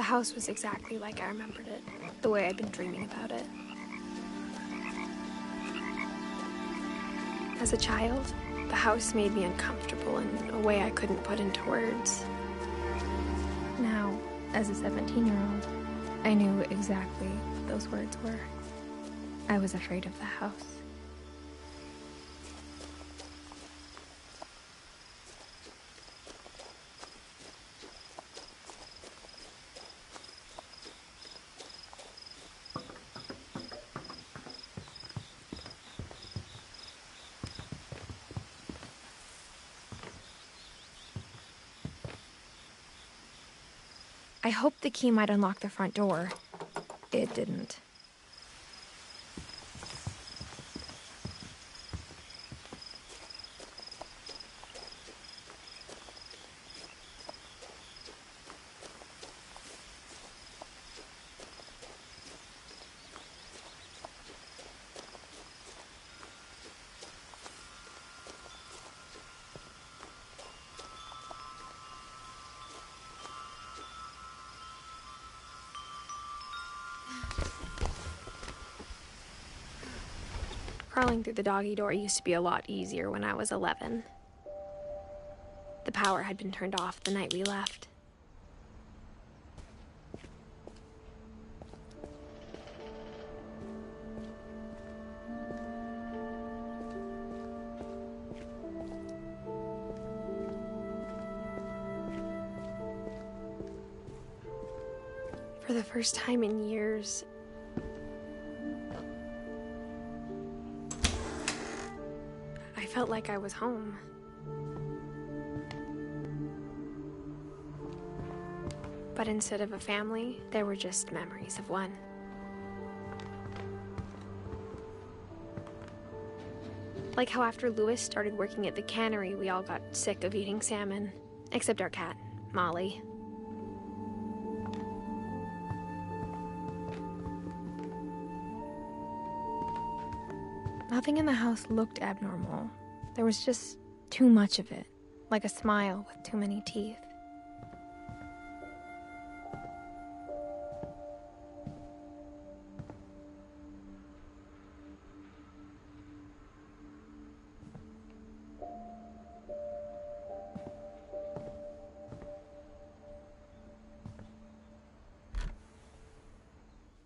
The house was exactly like I remembered it, the way I'd been dreaming about it. As a child, the house made me uncomfortable in a way I couldn't put into words. Now, as a 17-year-old, I knew exactly what those words were. I was afraid of the house. I hoped the key might unlock the front door. It didn't. Crawling through the doggy door used to be a lot easier when I was 11. The power had been turned off the night we left. For the first time in years, I felt like I was home. But instead of a family, there were just memories of one. Like how after Louis started working at the cannery, we all got sick of eating salmon. Except our cat, Molly. Nothing in the house looked abnormal. There was just too much of it, like a smile with too many teeth.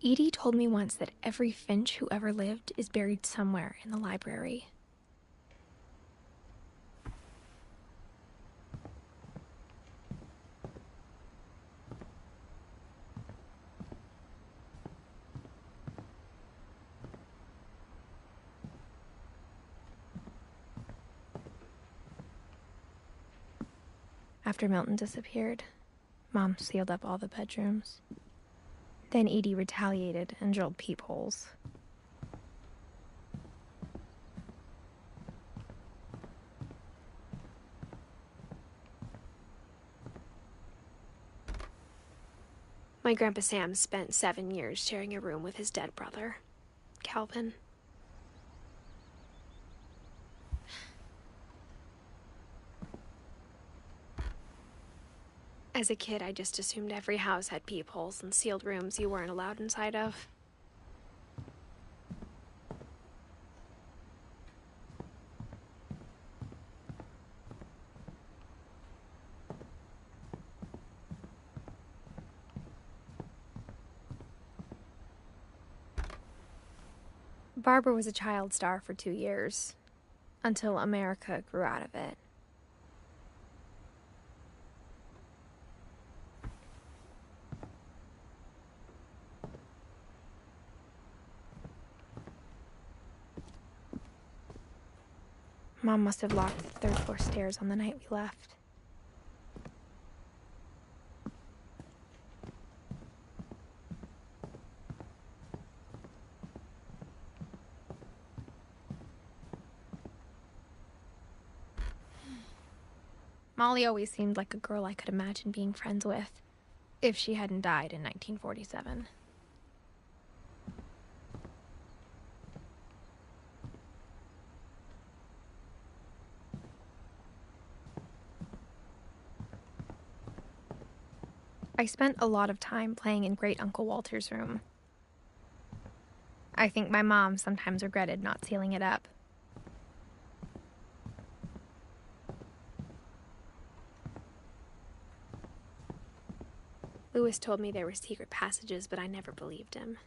Edie told me once that every Finch who ever lived is buried somewhere in the library. After Milton disappeared, Mom sealed up all the bedrooms. Then Edie retaliated and drilled peepholes. My Grandpa Sam spent 7 years sharing a room with his dead brother, Calvin. As a kid, I just assumed every house had peepholes and sealed rooms you weren't allowed inside of. Barbara was a child star for 2 years, until America grew out of it. Mom must have locked the third-floor stairs on the night we left. Molly always seemed like a girl I could imagine being friends with, if she hadn't died in 1947. I spent a lot of time playing in Great Uncle Walter's room. I think my mom sometimes regretted not sealing it up. Lewis told me there were secret passages, but I never believed him.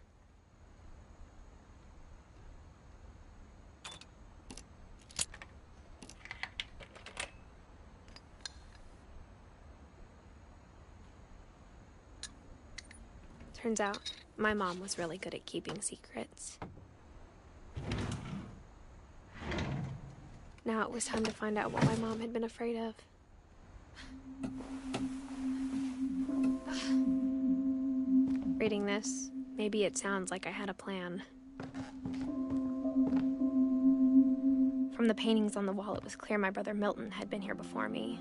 Turns out, my mom was really good at keeping secrets. Now it was time to find out what my mom had been afraid of. Reading this, maybe it sounds like I had a plan. From the paintings on the wall, it was clear my brother Milton had been here before me.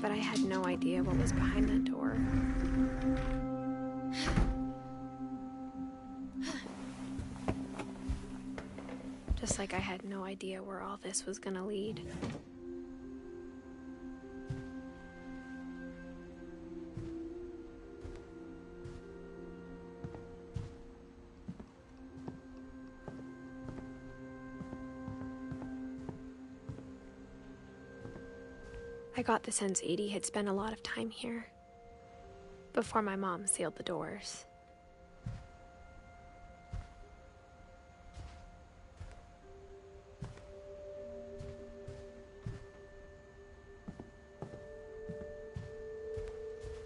But I had no idea what was behind that door. Just like I had no idea where all this was gonna lead. I got the sense Edie had spent a lot of time here, before my mom sealed the doors.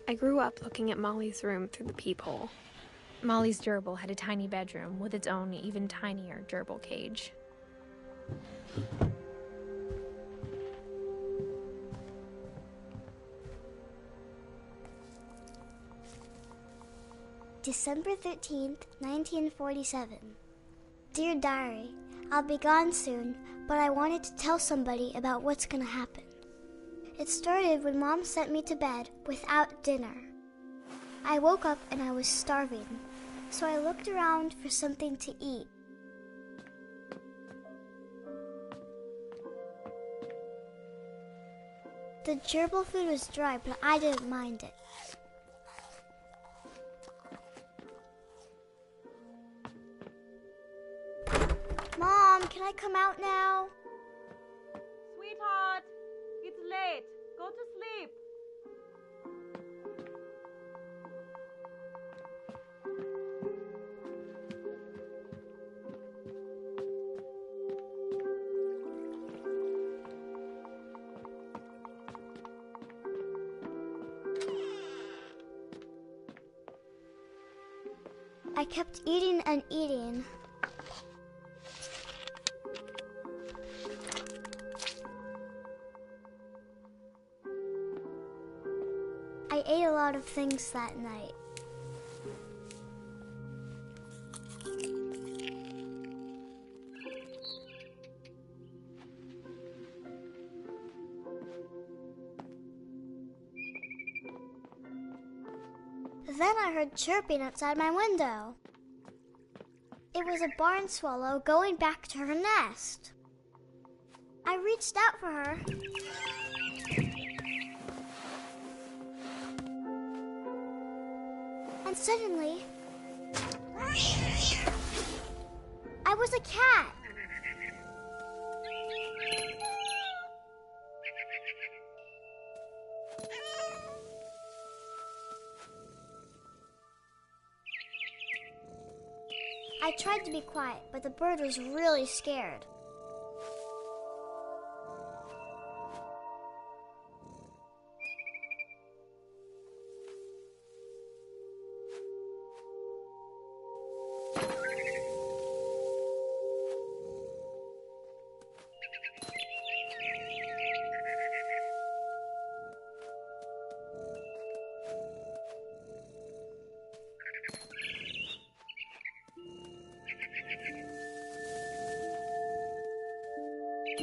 I grew up looking at Molly's room through the peephole. Molly's gerbil had a tiny bedroom with its own even tinier gerbil cage. December 13th, 1947. Dear Diary, I'll be gone soon, but I wanted to tell somebody about what's gonna happen. It started when Mom sent me to bed without dinner. I woke up and I was starving, so I looked around for something to eat. The gerbil food was dry, but I didn't mind it. Mom, can I come out now? Sweetheart, it's late. Go to sleep. I kept eating and eating. I ate a lot of things that night. Then I heard chirping outside my window. It was a barn swallow going back to her nest. I reached out for her. And suddenly, I was a cat. I tried to be quiet, but the bird was really scared.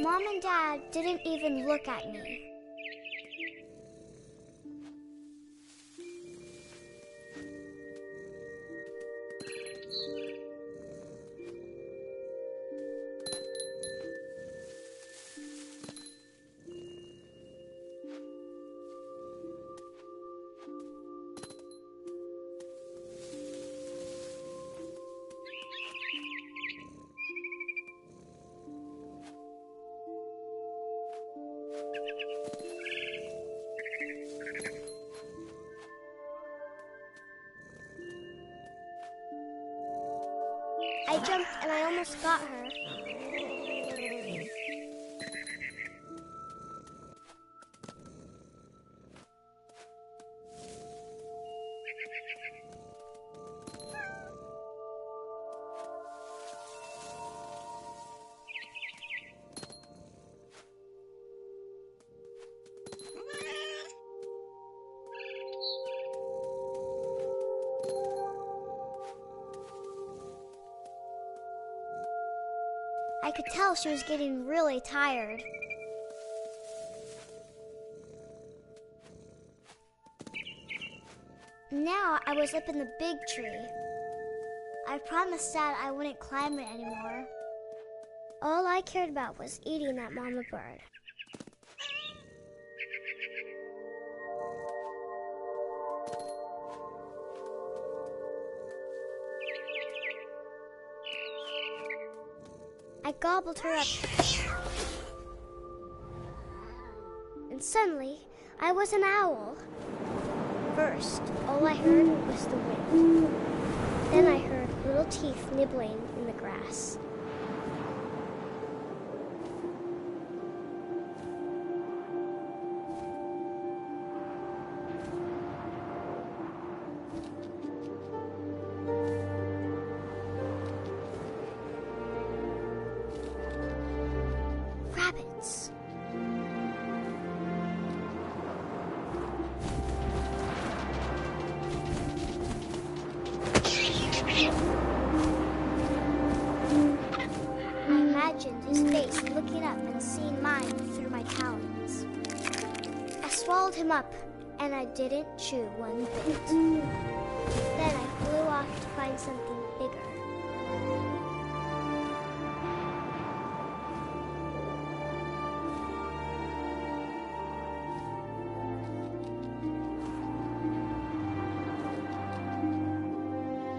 Mom and Dad didn't even look at me. jumped and I almost got her. I could tell she was getting really tired. Now I was up in the big tree. I promised Dad I wouldn't climb it anymore. All I cared about was eating that mama bird. I gobbled her up. And suddenly, I was an owl. First, all I heard was the wind. Then I heard little teeth nibbling in the grass. Rabbits. I imagined his face looking up and seeing mine through my talons. I swallowed him up, and I didn't chew one bit. Then I flew off to find something bigger.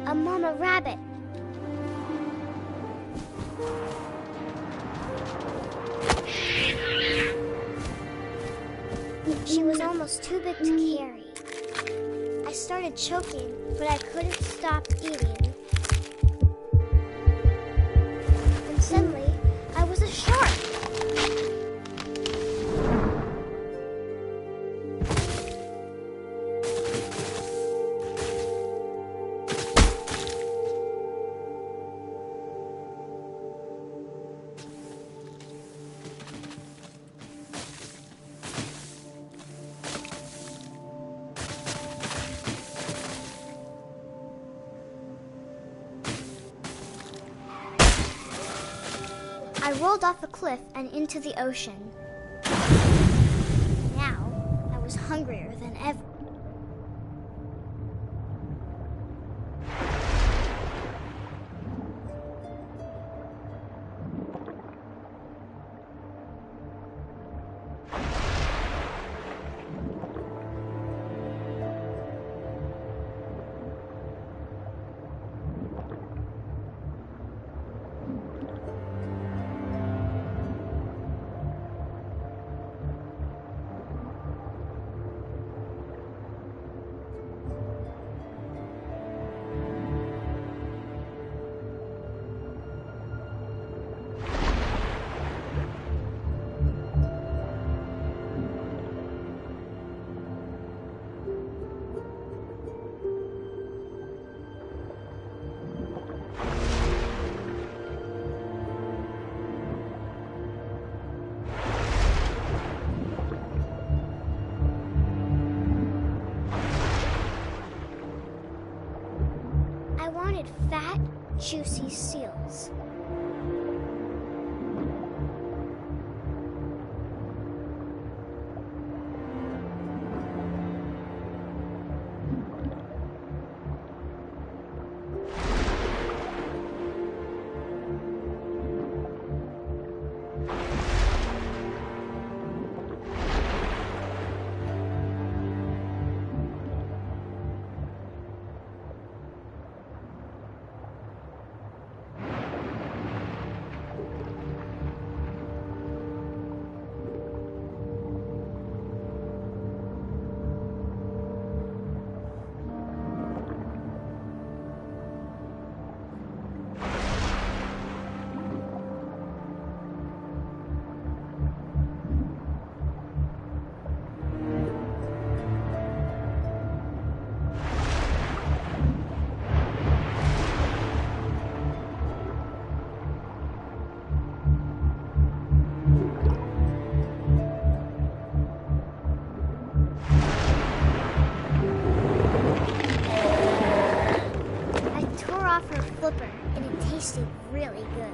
A mama rabbit. She was almost too big to carry. I started choking, but I couldn't stop eating. And suddenly, I was a shark. I rolled off a cliff and into the ocean. Now, I was hungrier than ever. I wanted fat, juicy seals. tasted really good.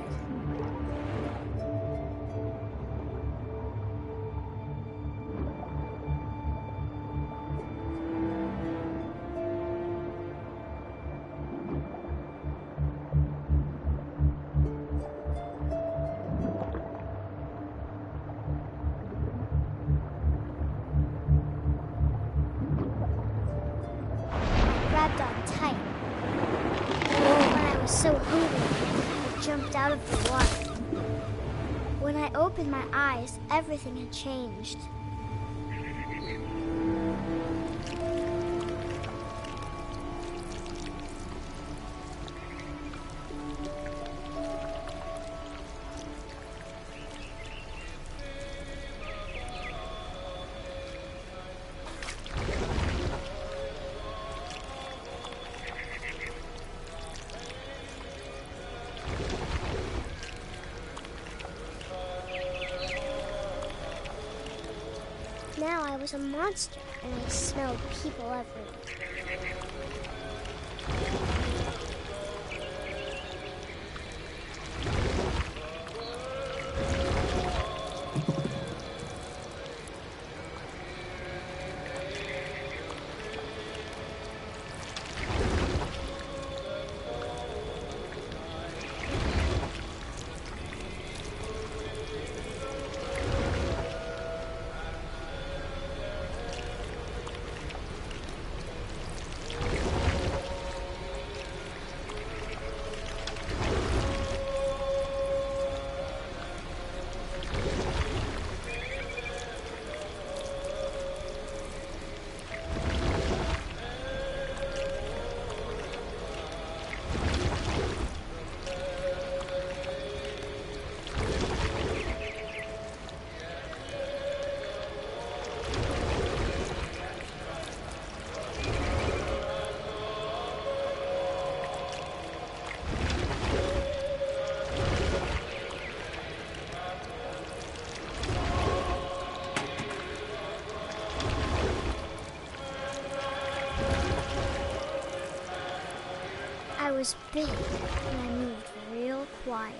Grabbed on tight. When I was so hungry, I jumped out of the water. When I opened my eyes, everything had changed. Now I was a monster, and I smelled people everywhere. I was big, and I moved real quiet.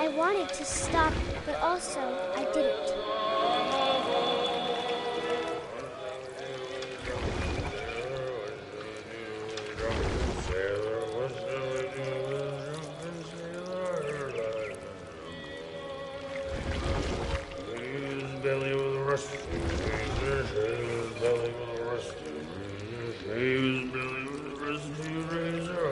I wanted to stop, but also I didn't. Belly with a rusty razor, belly with a rusty razor, his belly with a rusty razor.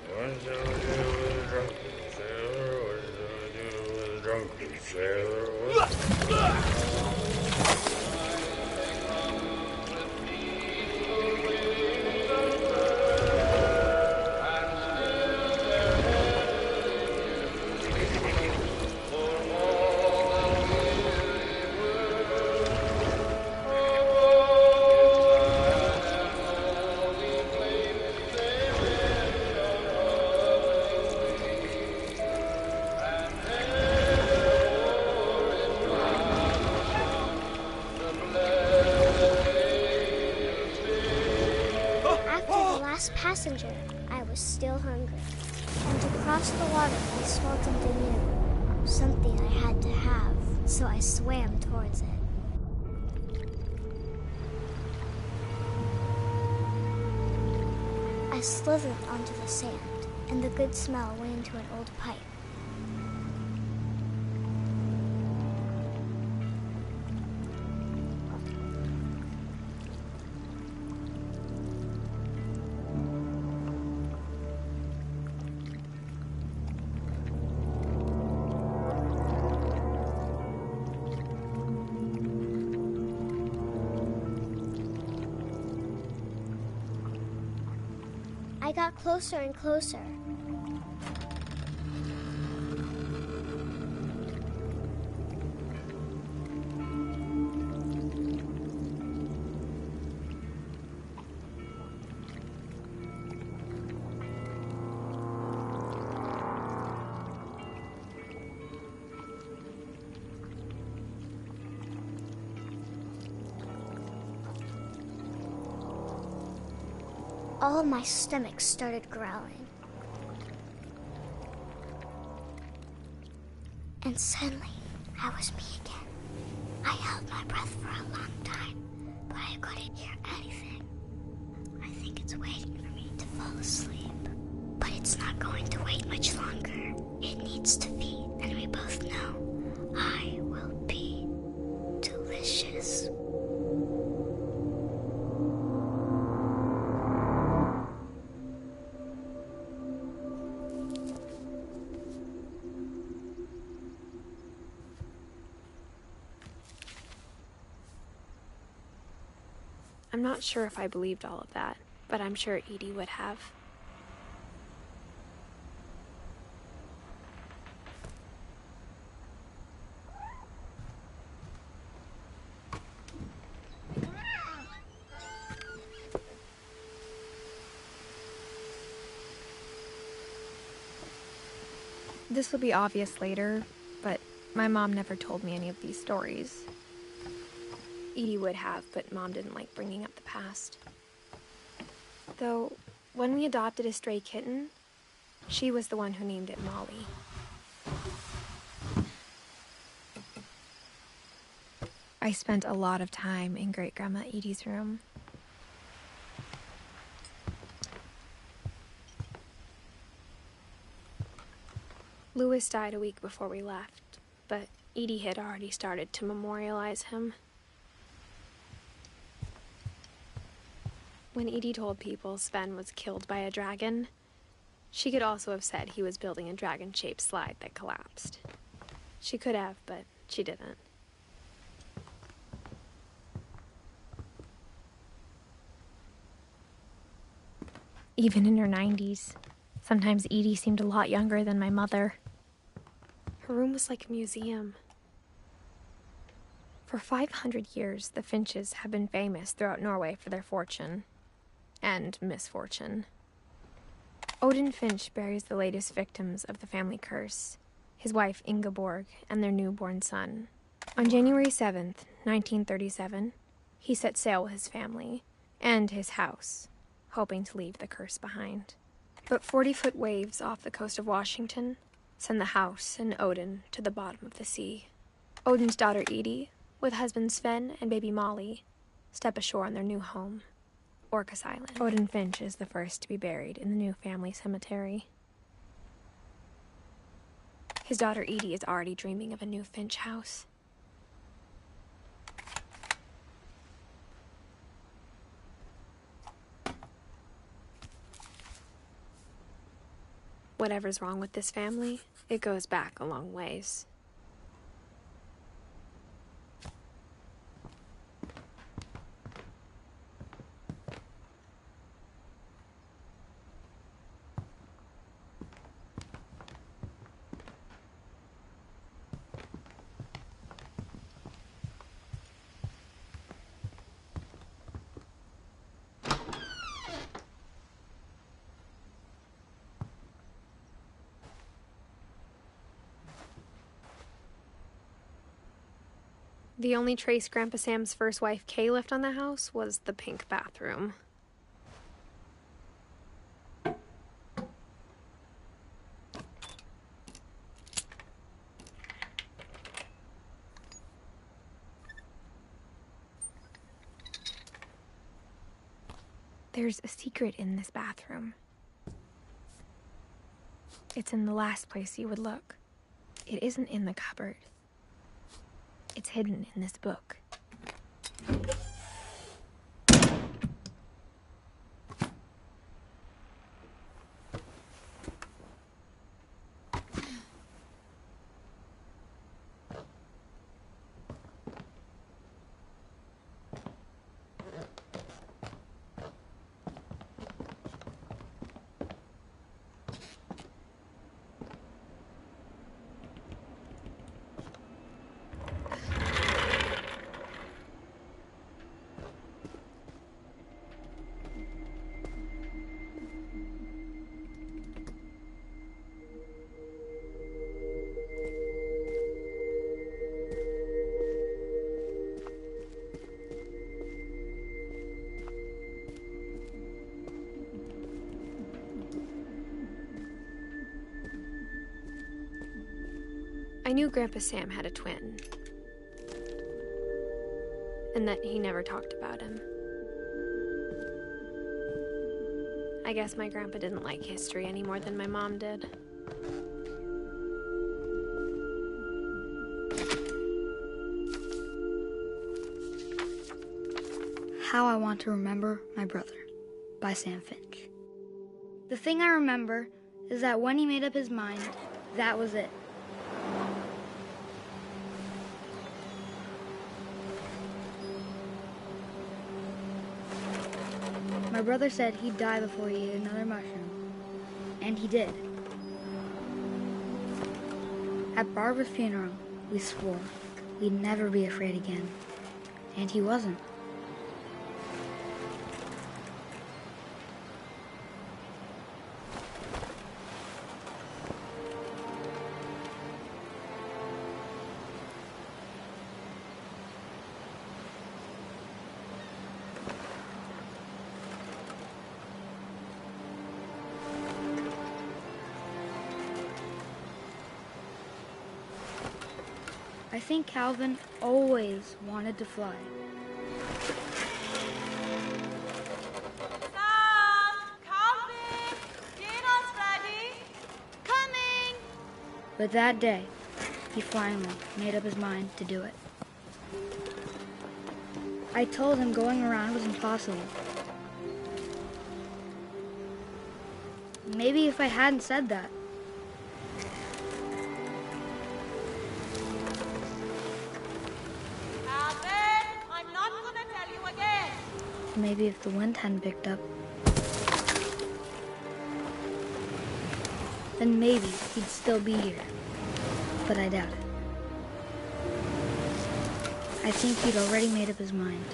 What shall I do with a drunken sailor? What shall I do with a drunken sailor? Passenger, I was still hungry, and to cross the water I swelled something new, something I had to have, so I swam towards it. I slithered onto the sand, and the good smell went into an old pipe. I got closer and closer. All of my stomach started growling. And suddenly, I was me again. I held my breath for a long time, but I couldn't hear anything. I think it's waiting for me to fall asleep. But it's not going to wait much longer. It needs to feed, and we both know I will be delicious. I'm not sure if I believed all of that, but I'm sure Edie would have. This will be obvious later, but my mom never told me any of these stories. Edie would have, but Mom didn't like bringing up the past. Though, when we adopted a stray kitten, she was the one who named it Molly. I spent a lot of time in Great-Grandma Edie's room. Louis died a week before we left, but Edie had already started to memorialize him. When Edie told people Sven was killed by a dragon, she could also have said he was building a dragon-shaped slide that collapsed. She could have, but she didn't. Even in her 90s, sometimes Edie seemed a lot younger than my mother. Her room was like a museum. For 500 years, the Finches have been famous throughout Norway for their fortune. And misfortune. Odin Finch buries the latest victims of the family curse, his wife Ingeborg and their newborn son. On January 7th, 1937, he set sail with his family and his house, hoping to leave the curse behind. But 40-foot waves off the coast of Washington send the house and Odin to the bottom of the sea. Odin's daughter Edie, with husband Sven and baby Molly, step ashore on their new home, Orcas Island. Odin Finch is the first to be buried in the new family cemetery. His daughter Edie is already dreaming of a new Finch house. Whatever's wrong with this family, it goes back a long ways. The only trace Grandpa Sam's first wife, Kay, left on the house was the pink bathroom. There's a secret in this bathroom. It's in the last place you would look. It isn't in the cupboard. It's hidden in this book. I knew Grandpa Sam had a twin, and that he never talked about him. I guess my grandpa didn't like history any more than my mom did. How I Want to Remember My Brother by Sam Finch. The thing I remember is that when he made up his mind, that was it. My brother said he'd die before he ate another mushroom, and he did. At Barbara's funeral, we swore we'd never be afraid again, and he wasn't. I think Calvin always wanted to fly. Sam! Calvin! Dinner's ready! Coming! But that day, he finally made up his mind to do it. I told him going around was impossible. Maybe if I hadn't said that, maybe if the wind hadn't picked up, then maybe he'd still be here. But I doubt it. I think he'd already made up his mind.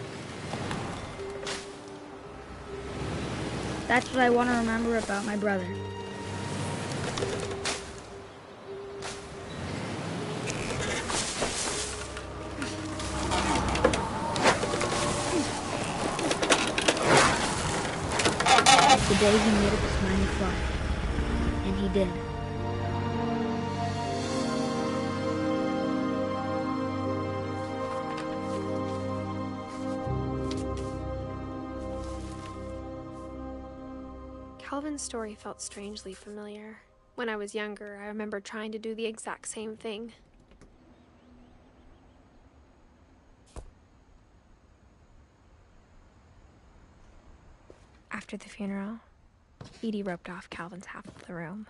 That's what I want to remember about my brother. The day he made up his mind to fly. And he did. Calvin's story felt strangely familiar. When I was younger, I remember trying to do the exact same thing. After the funeral, Edie roped off Calvin's half of the room.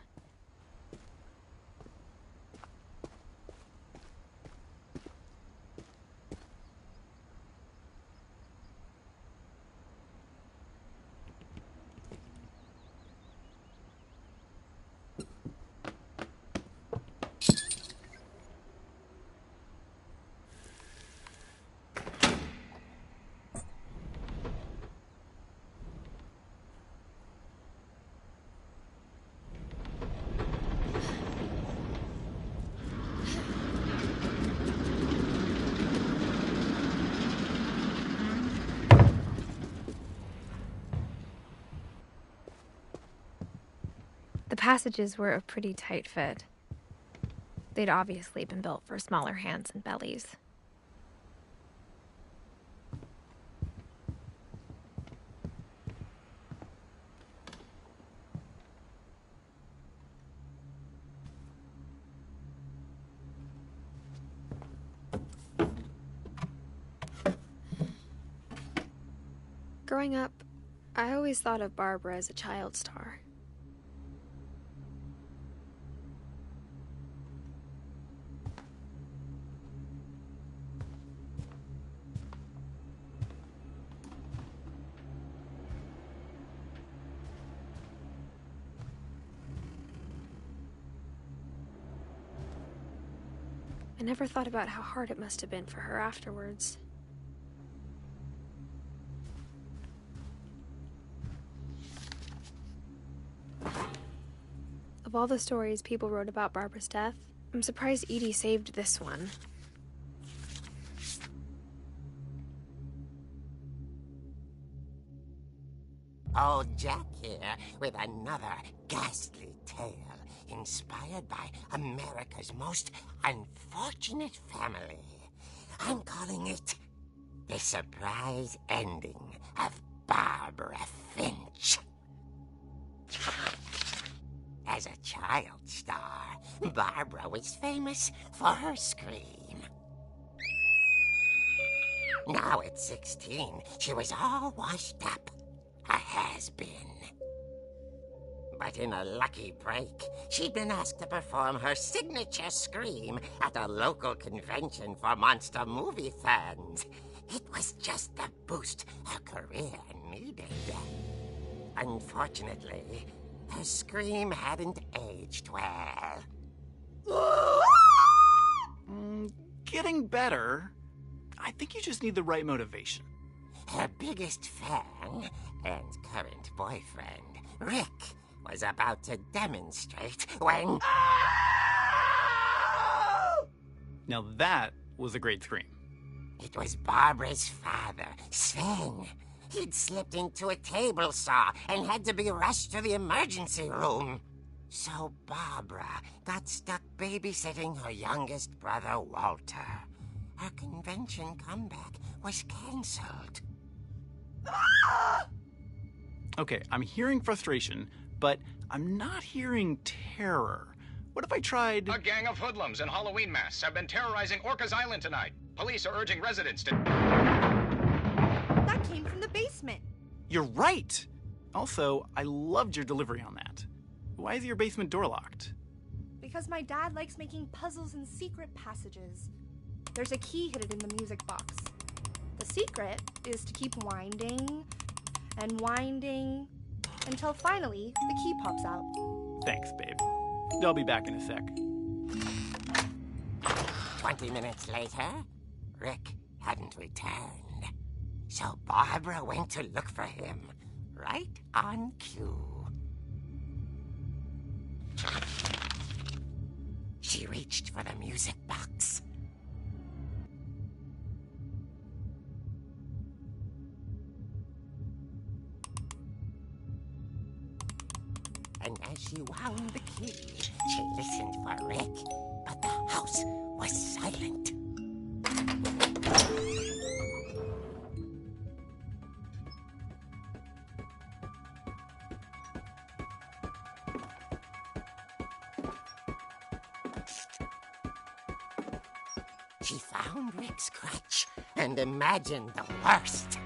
The passages were a pretty tight fit. They'd obviously been built for smaller hands and bellies. Growing up, I always thought of Barbara as a child star. I never thought about how hard it must have been for her afterwards. Of all the stories people wrote about Barbara's death, I'm surprised Edie saved this one. Old Jack here with another ghastly tale. inspired by America's most unfortunate family. I'm calling it The Surprise Ending of Barbara Finch. As a child star, Barbara was famous for her scream. Now at 16, she was all washed up, a has-been. But in a lucky break, she'd been asked to perform her signature scream at a local convention for monster movie fans. It was just the boost her career needed. Unfortunately, her scream hadn't aged well. Getting better. I think you just need the right motivation. Her biggest fan and current boyfriend, Rick, was about to demonstrate when... Now that was a great scream. It was Barbara's father, Sven. He'd slipped into a table saw and had to be rushed to the emergency room. So Barbara got stuck babysitting her youngest brother, Walter. Her convention comeback was canceled. Okay, I'm hearing frustration, but I'm not hearing terror. What if I tried... A gang of hoodlums in Halloween masks have been terrorizing Orcas Island tonight. Police are urging residents to... That came from the basement. You're right! Also, I loved your delivery on that. Why is your basement door locked? Because my dad likes making puzzles and secret passages. There's a key hidden in the music box. The secret is to keep winding and winding until finally the key pops out. Thanks, babe. I'll be back in a sec. 20 minutes later, Rick hadn't returned. So Barbara went to look for him, right on cue. She reached for the music box. And as she wound the key, she listened for Rick, but the house was silent. She found Rick's crutch and imagined the worst.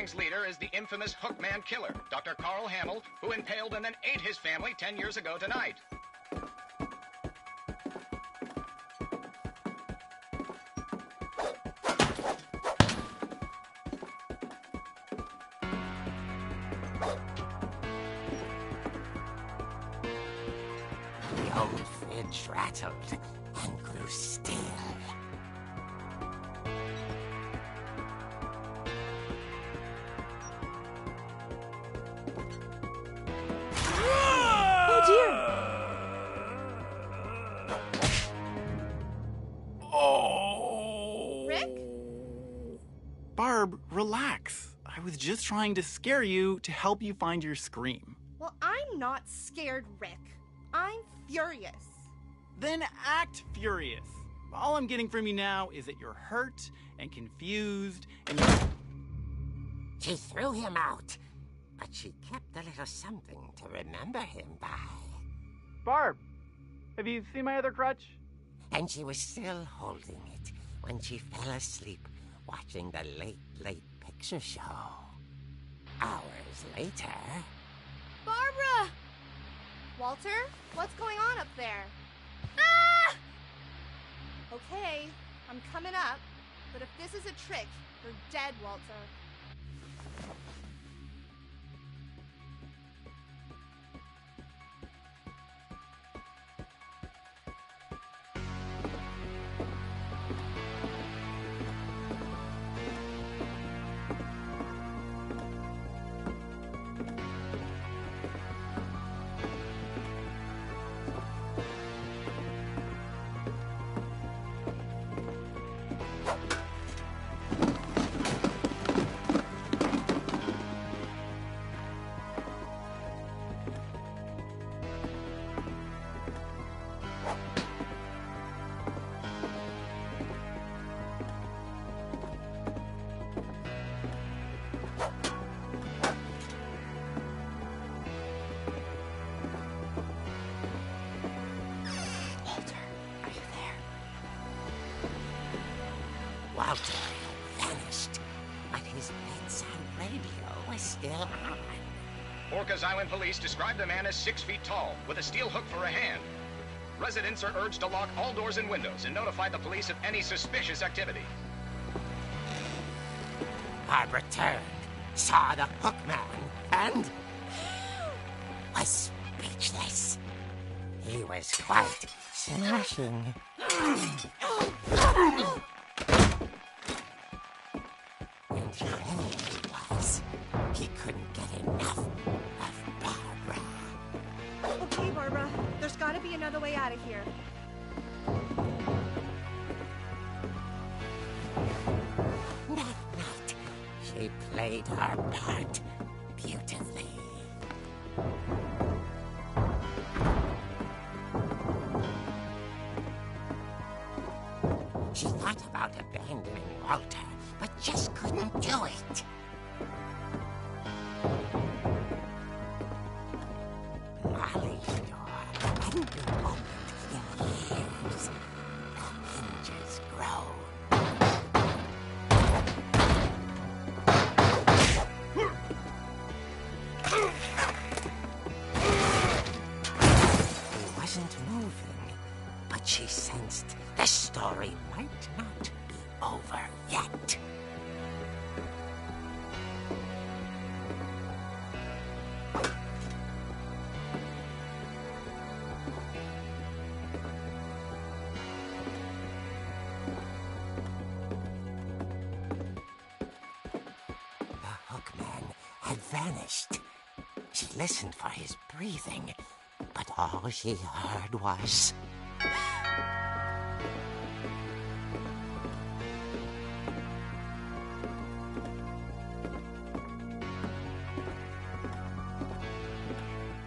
gang's leader is the infamous Hookman killer, Dr. Carl Hamill, who impaled and then ate his family 10 years ago tonight. The old fridge rattled and grew still. Oh dear! Oh! Rick? Barb, relax. I was just trying to scare you to help you find your scream. Well, I'm not scared, Rick. I'm furious. Then act furious. All I'm getting from you now is that you're hurt and confused and She threw him out, but she kept a little something to remember him by. Barb, have you seen my other crutch? And she was still holding it when she fell asleep watching the late picture show. Hours later... Barbara! Walter, what's going on up there? Ah! Okay, I'm coming up, but if this is a trick, you're dead, Walter. Walter had vanished, but his bedside radio was still on. Orcas Island police describe the man as 6 feet tall, with a steel hook for a hand. Residents are urged to lock all doors and windows and notify the police of any suspicious activity. Barbara turned, saw the Hookman, and was speechless. He was quite smashing. And crazy he was. He couldn't get enough of Barbara. Okay, Barbara, there's gotta be another way out of here. That night, she played her part beautifully. She thought about abandoning Walter, but just couldn't do it. Molly's door hadn't been opened in years. The hinges groaned. He wasn't moving, but she sensed the story might not be over yet. The Hookman had vanished. She listened for his breathing, but all she heard was...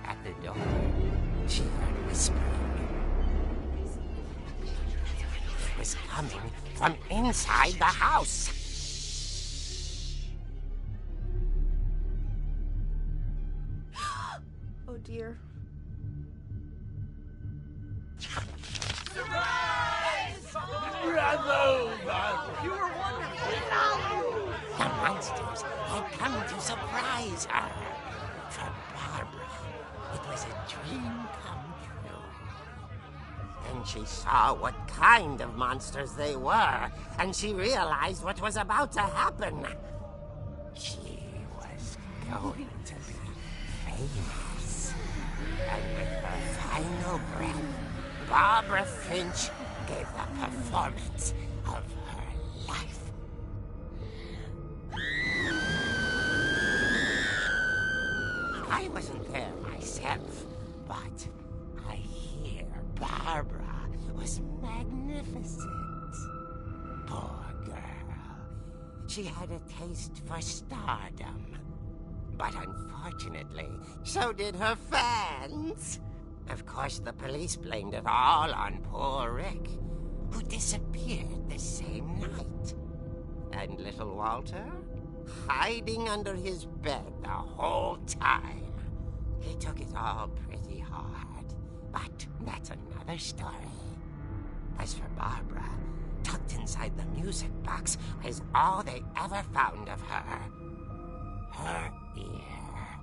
At the door, she heard whispering. It was coming from inside the house. Oh dear. The monsters had come to surprise her. For Barbara, it was a dream come true. Then she saw what kind of monsters they were, and she realized what was about to happen. She was going to be famous. And with her final breath, Barbara Finch gave the performance of her life. I wasn't there myself, but I hear Barbara was magnificent. Poor girl. She had a taste for stardom. But unfortunately, so did her fans. Of course, the police blamed it all on poor Rick, who disappeared the same night. And little Walter? Hiding under his bed the whole time. He took it all pretty hard, but that's another story. As for Barbara, tucked inside the music box is all they ever found of her. Her ear.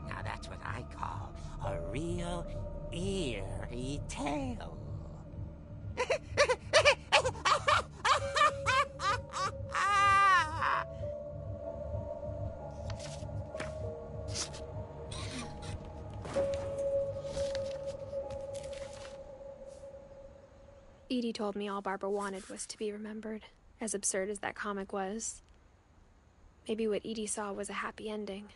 Now that's what I call a real eerie tale. Edie told me all Barbara wanted was to be remembered, as absurd as that comic was. Maybe what Edie saw was a happy ending.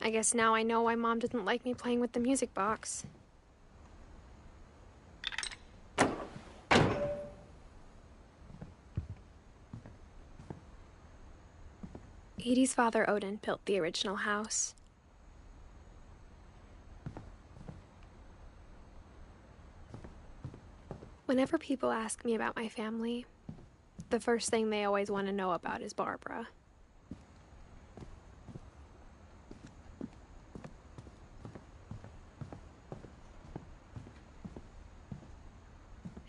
I guess now I know why Mom didn't like me playing with the music box. Edie's father, Odin, built the original house. Whenever people ask me about my family, the first thing they always want to know about is Barbara.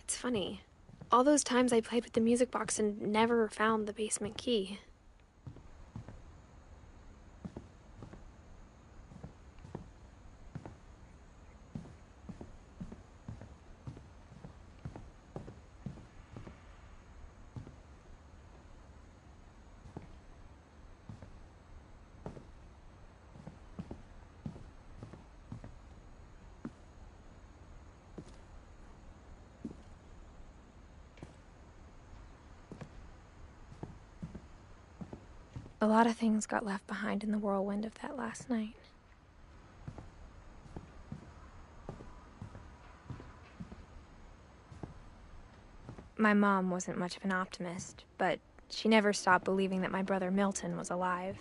It's funny. All those times I played with the music box and never found the basement key. A lot of things got left behind in the whirlwind of that last night. My mom wasn't much of an optimist, but she never stopped believing that my brother Milton was alive.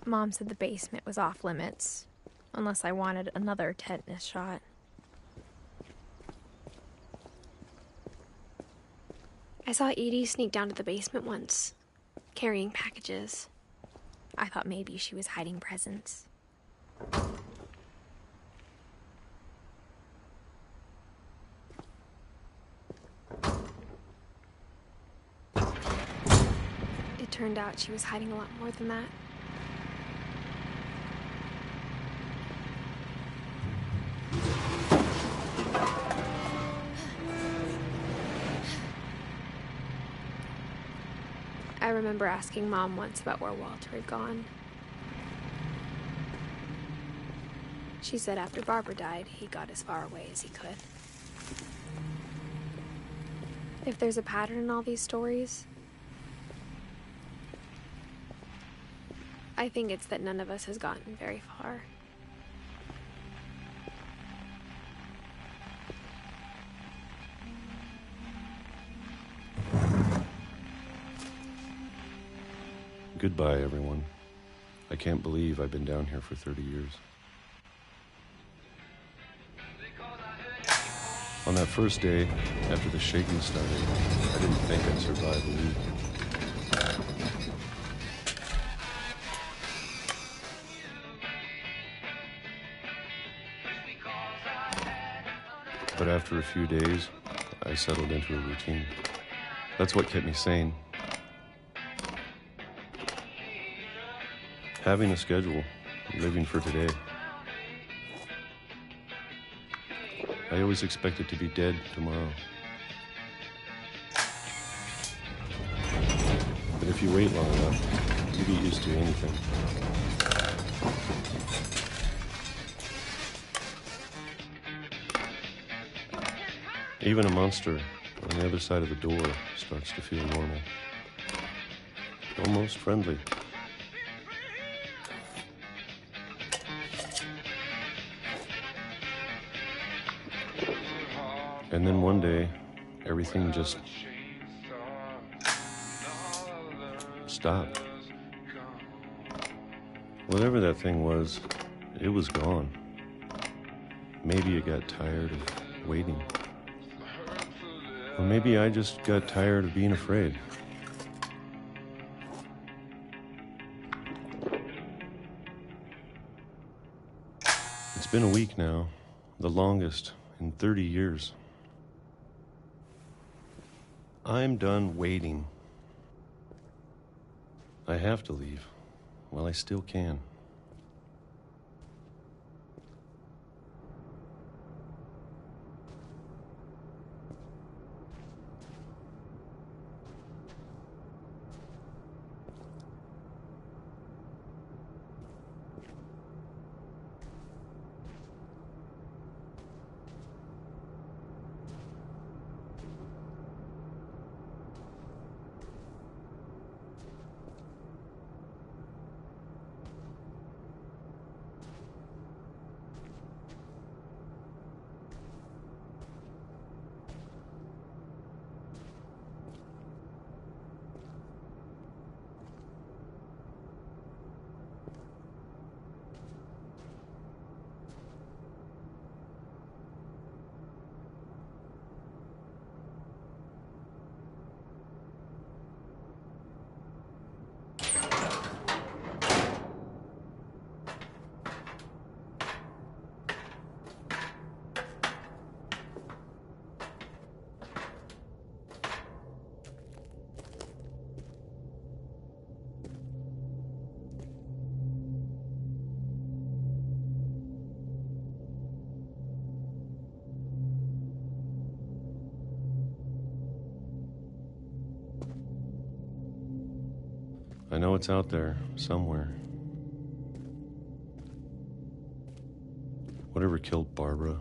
Mom said the basement was off limits, unless I wanted another tetanus shot. I saw Edie sneak down to the basement once, carrying packages. I thought maybe she was hiding presents. It turned out she was hiding a lot more than that. I remember asking Mom once about where Walter had gone. She said after Barbara died, he got as far away as he could. If there's a pattern in all these stories, I think it's that none of us has gotten very far. Goodbye, everyone. I can't believe I've been down here for 30 years. On that first day, after the shaking started, I didn't think I'd survive a week. But after a few days, I settled into a routine. That's what kept me sane. Having a schedule, living for today. I always expected to be dead tomorrow. But if you wait long enough, you get used to anything. Even a monster on the other side of the door starts to feel normal. Almost friendly. And then one day, everything just stopped. Whatever that thing was, it was gone. Maybe it got tired of waiting. Or maybe I just got tired of being afraid. It's been a week now, the longest in 30 years. I'm done waiting. I have to leave while I still can. I know it's out there, somewhere. Whatever killed Barbara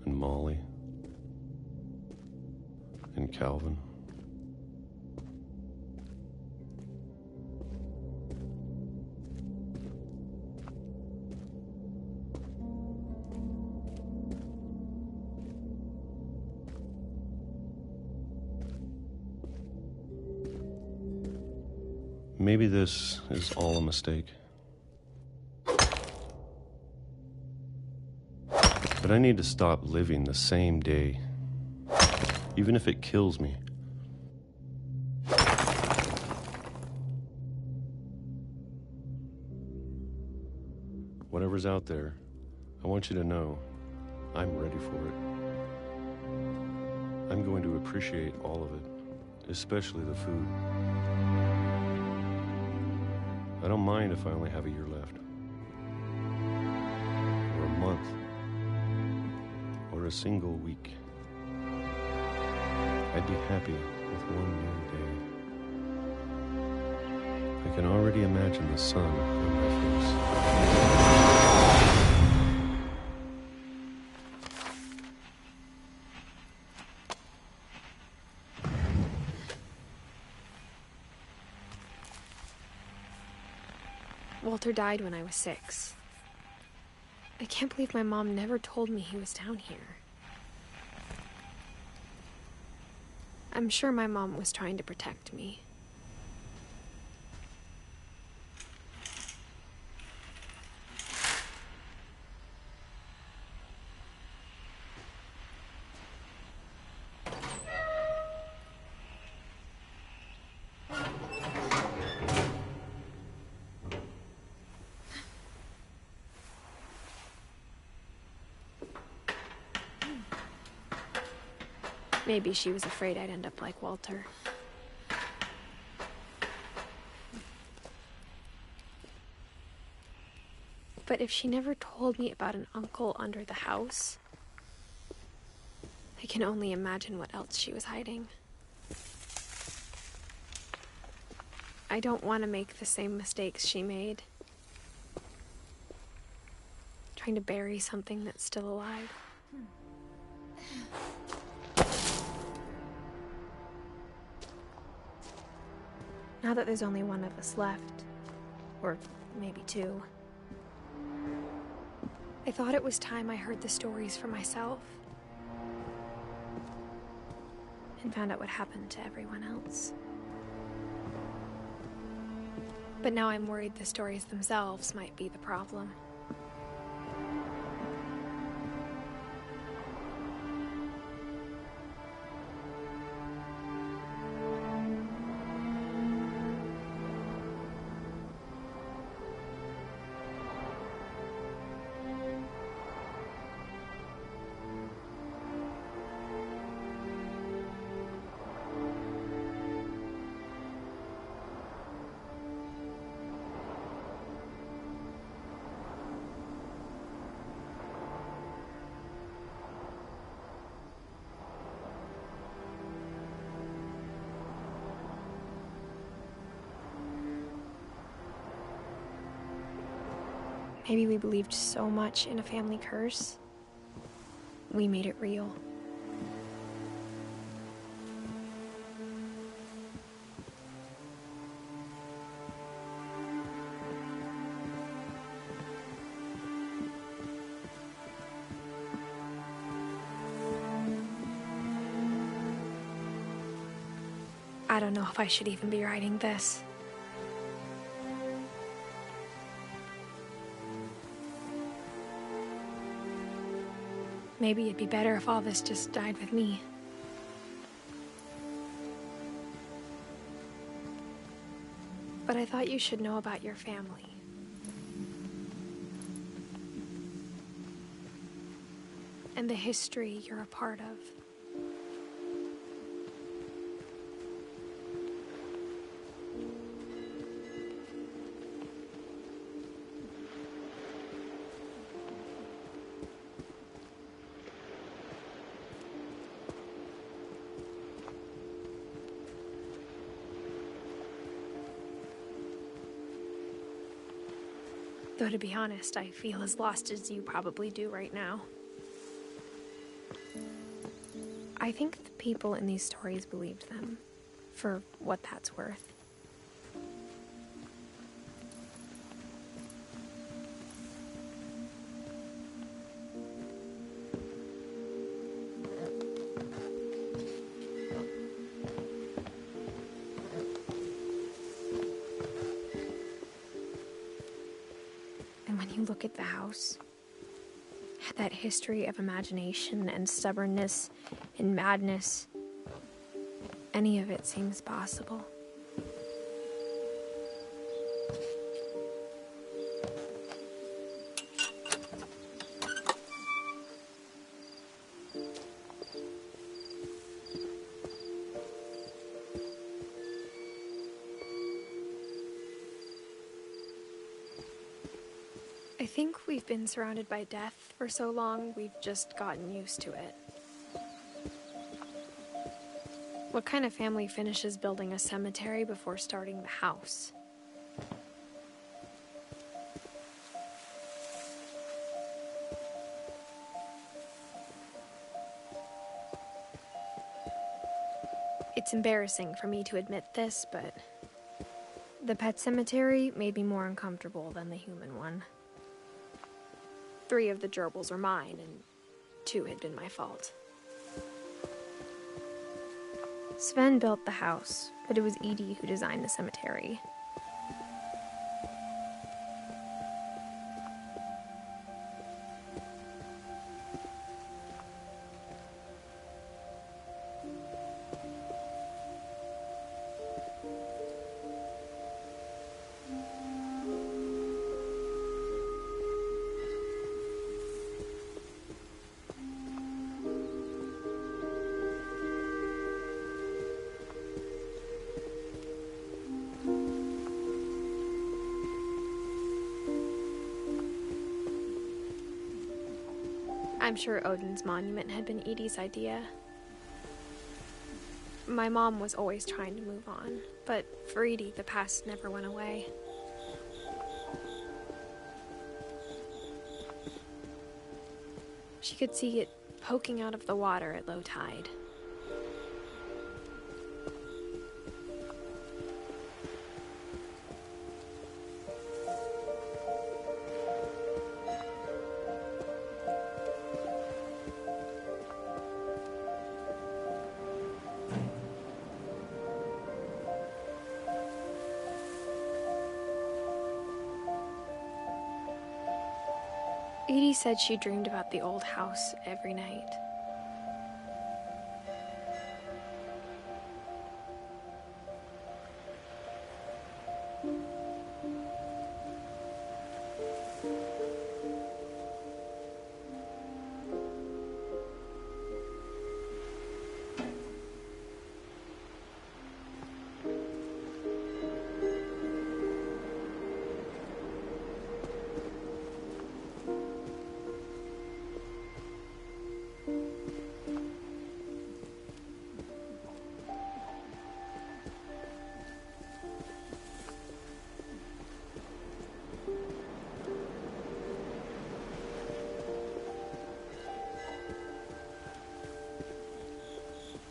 and Molly and Calvin. Maybe this is all a mistake. But I need to stop living the same day, even if it kills me. Whatever's out there, I want you to know I'm ready for it. I'm going to appreciate all of it, especially the food. I don't mind if I only have a year left, or a month, or a single week. I'd be happy with one new day. I can already imagine the sun on my face. Walter died when I was 6. I can't believe my mom never told me he was down here. I'm sure my mom was trying to protect me. Maybe she was afraid I'd end up like Walter. But if she never told me about an uncle under the house, I can only imagine what else she was hiding. I don't want to make the same mistakes she made. Trying to bury something that's still alive. Now that there's only one of us left, or maybe 2, I thought it was time I heard the stories for myself and found out what happened to everyone else. But now I'm worried the stories themselves might be the problem. Maybe we believed so much in a family curse, we made it real. I don't know if I should even be writing this. Maybe it'd be better if all this just died with me. But I thought you should know about your family. And the history you're a part of. Though to be honest, I feel as lost as you probably do right now. I think the people in these stories believed them, for what that's worth. look at the house, that history of imagination and stubbornness and madness, any of it seems possible. I think we've been surrounded by death for so long, we've just gotten used to it. What kind of family finishes building a cemetery before starting the house? It's embarrassing for me to admit this, but the pet cemetery made me more uncomfortable than the human one. 3 of the gerbils were mine, and 2 had been my fault. Sven built the house, but it was Edie who designed the cemetery. I'm sure Odin's monument had been Edie's idea. My mom was always trying to move on, but for Edie, the past never went away. She could see it poking out of the water at low tide. Edie said she dreamed about the old house every night.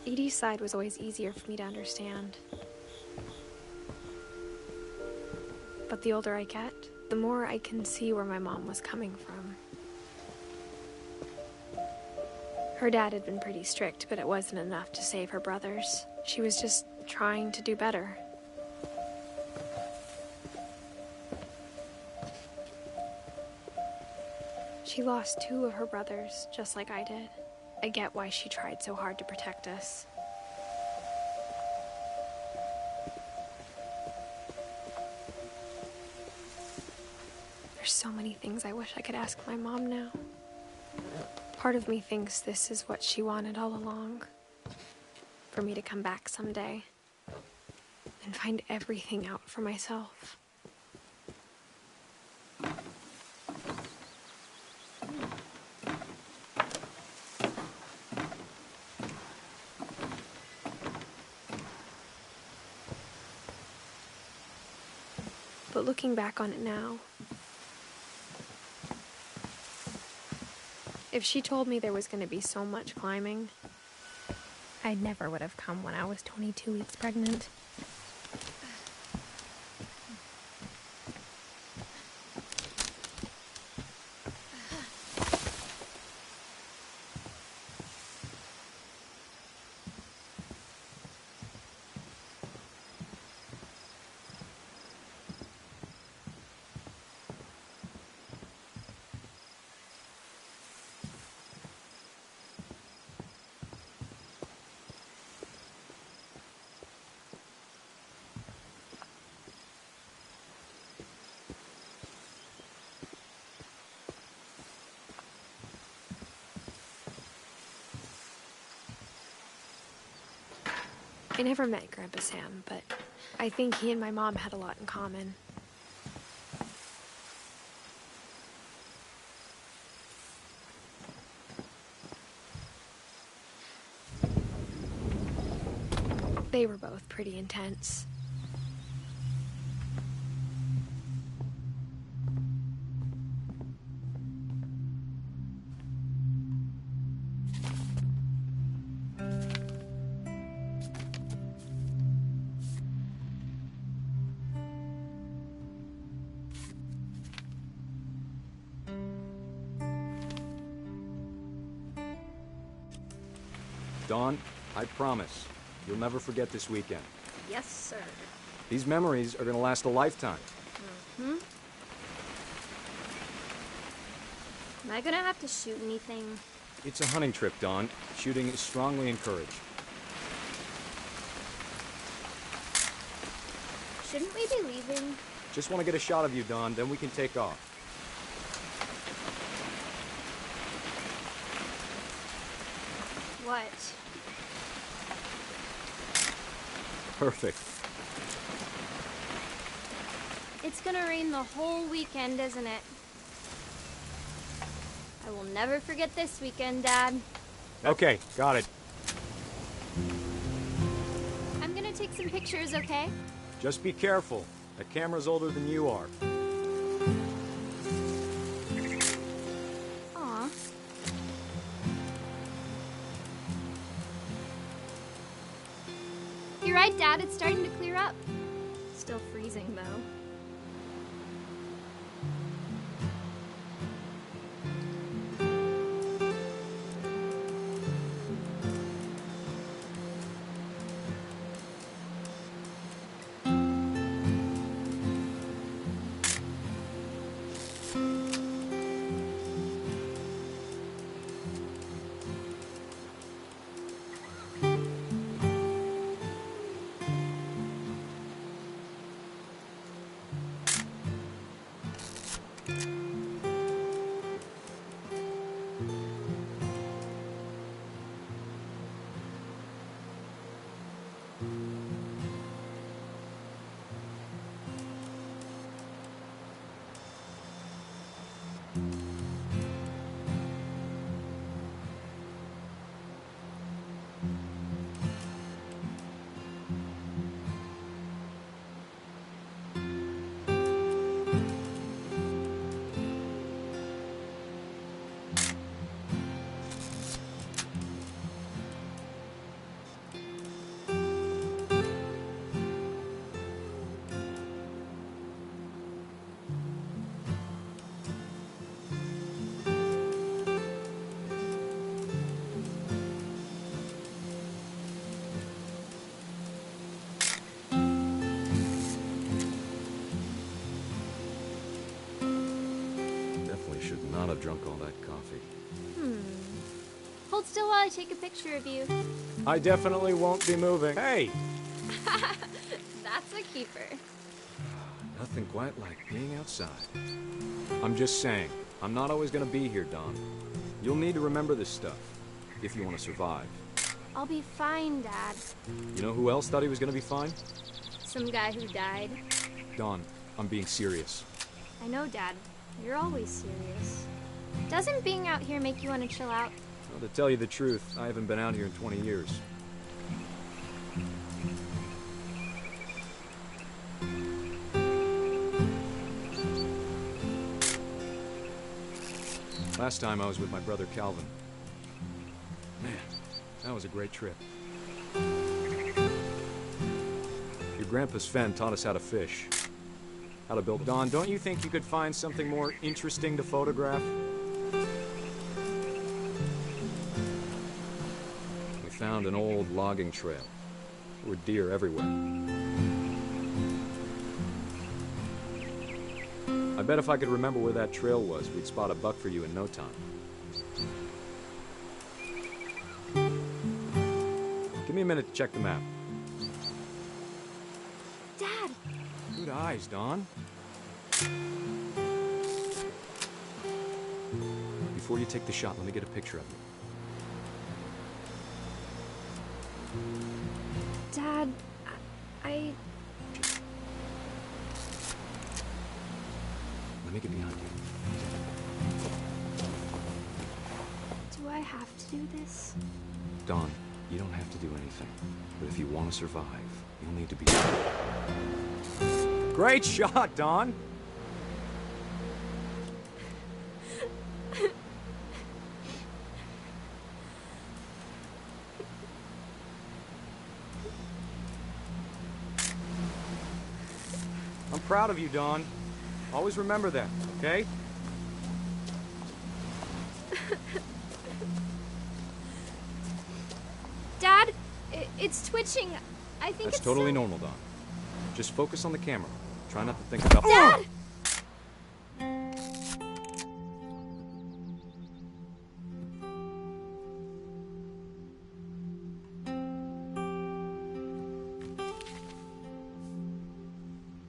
Edie's side was always easier for me to understand. But the older I get, the more I can see where my mom was coming from. Her dad had been pretty strict, but it wasn't enough to save her brothers. She was just trying to do better. She lost 2 of her brothers, just like I did. I get why she tried so hard to protect us. There's so many things I wish I could ask my mom now. Part of me thinks this is what she wanted all along. For me to come back someday and find everything out for myself. But looking back on it now, if she told me there was going to be so much climbing, I never would have come when I was 22 weeks pregnant. I never met Grandpa Sam, but I think he and my mom had a lot in common. They were both pretty intense. Dawn, I promise, you'll never forget this weekend. Yes, sir. These memories are gonna last a lifetime. Mm-hmm. Am I gonna have to shoot anything? It's a hunting trip, Dawn. Shooting is strongly encouraged. Shouldn't we be leaving? Just want to get a shot of you, Dawn, then we can take off. What? Perfect. It's gonna rain the whole weekend, isn't it? I will never forget this weekend, Dad. Okay, got it. I'm gonna take some pictures, okay? Just be careful. That camera's older than you are. Aw. You're right, Dad. It's starting to clear up. Still freezing, though. Should not have drunk all that coffee. Hold still while I take a picture of you. I definitely won't be moving. Hey! That's a keeper. Nothing quite like being outside. I'm just saying, I'm not always gonna be here, Dawn. You'll need to remember this stuff, if you want to survive. I'll be fine, Dad. You know who else thought he was gonna be fine? Some guy who died. Dawn, I'm being serious. I know, Dad. You're always serious. Doesn't being out here make you want to chill out? Well, to tell you the truth, I haven't been out here in 20 years. Last time I was with my brother Calvin. Man, that was a great trip. Your grandpa Sven taught us how to fish. How to build. Dawn, don't you think you could find something more interesting to photograph? We found an old logging trail. There were deer everywhere. I bet if I could remember where that trail was, we'd spot a buck for you in no time. Give me a minute to check the map. Dad! Good eyes, Dawn. Before you take the shot, let me get a picture of you. Dad. Dad, I... Let me get behind you. Do I have to do this? Dawn, you don't have to do anything. But if you want to survive, you'll need to be... Great shot, Dawn! I'm proud of you, Dawn. Always remember that, okay? Dad, it's twitching. I think That's it's totally normal, Dawn. Just focus on the camera. Try not to think about... Dad!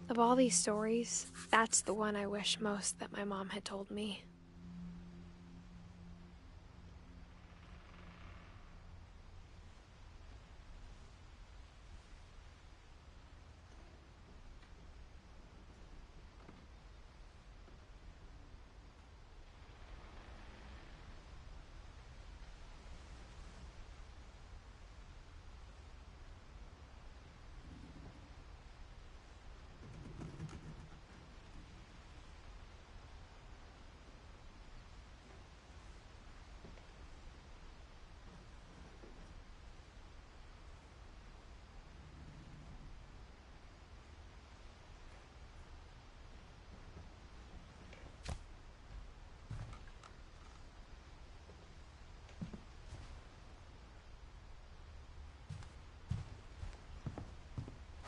Of all these stories, that's the one I wish most that my mom had told me.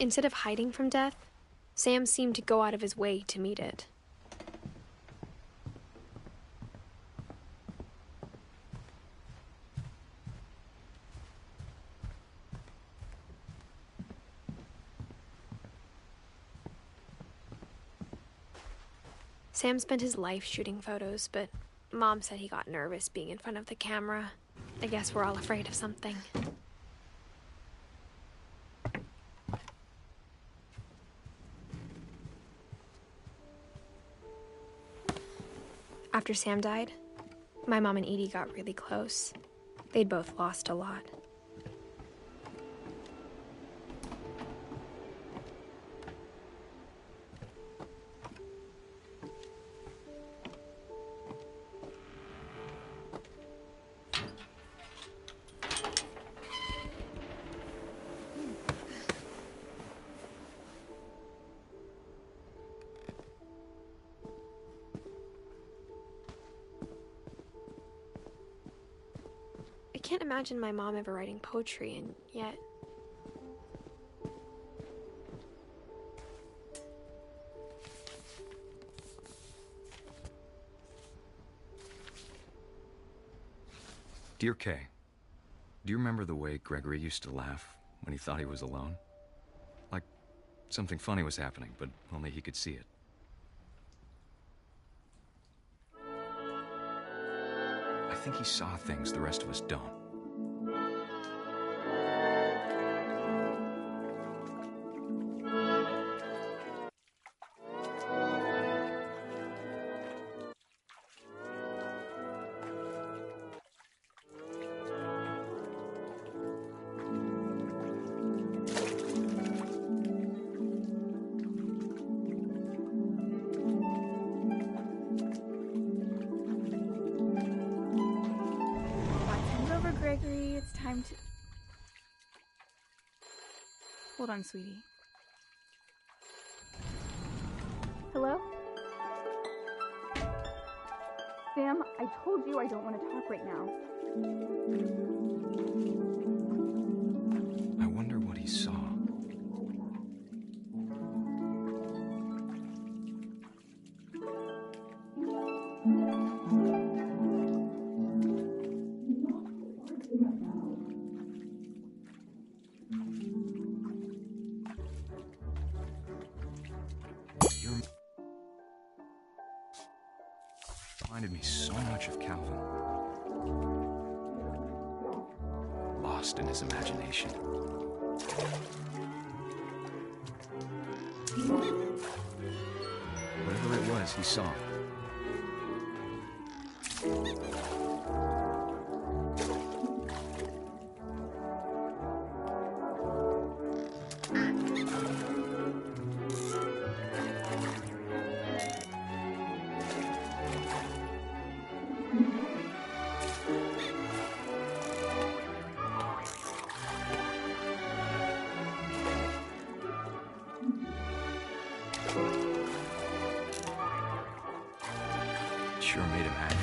Instead of hiding from death, Sam seemed to go out of his way to meet it. Sam spent his life shooting photos, but Mom said he got nervous being in front of the camera. I guess we're all afraid of something. After Sam died, my mom and Edie got really close. They'd both lost a lot. I can't imagine my mom ever writing poetry, and yet... Dear Kay, do you remember the way Gregory used to laugh when he thought he was alone? Like something funny was happening, but only he could see it. I think he saw things the rest of us don't. Gregory, it's time to... Hold on, sweetie. Hello? Sam, I told you I don't want to talk right now. I wonder what he saw. Reminded me so much of Calvin. Lost in his imagination. Whatever it was, he saw. Sure made him happy.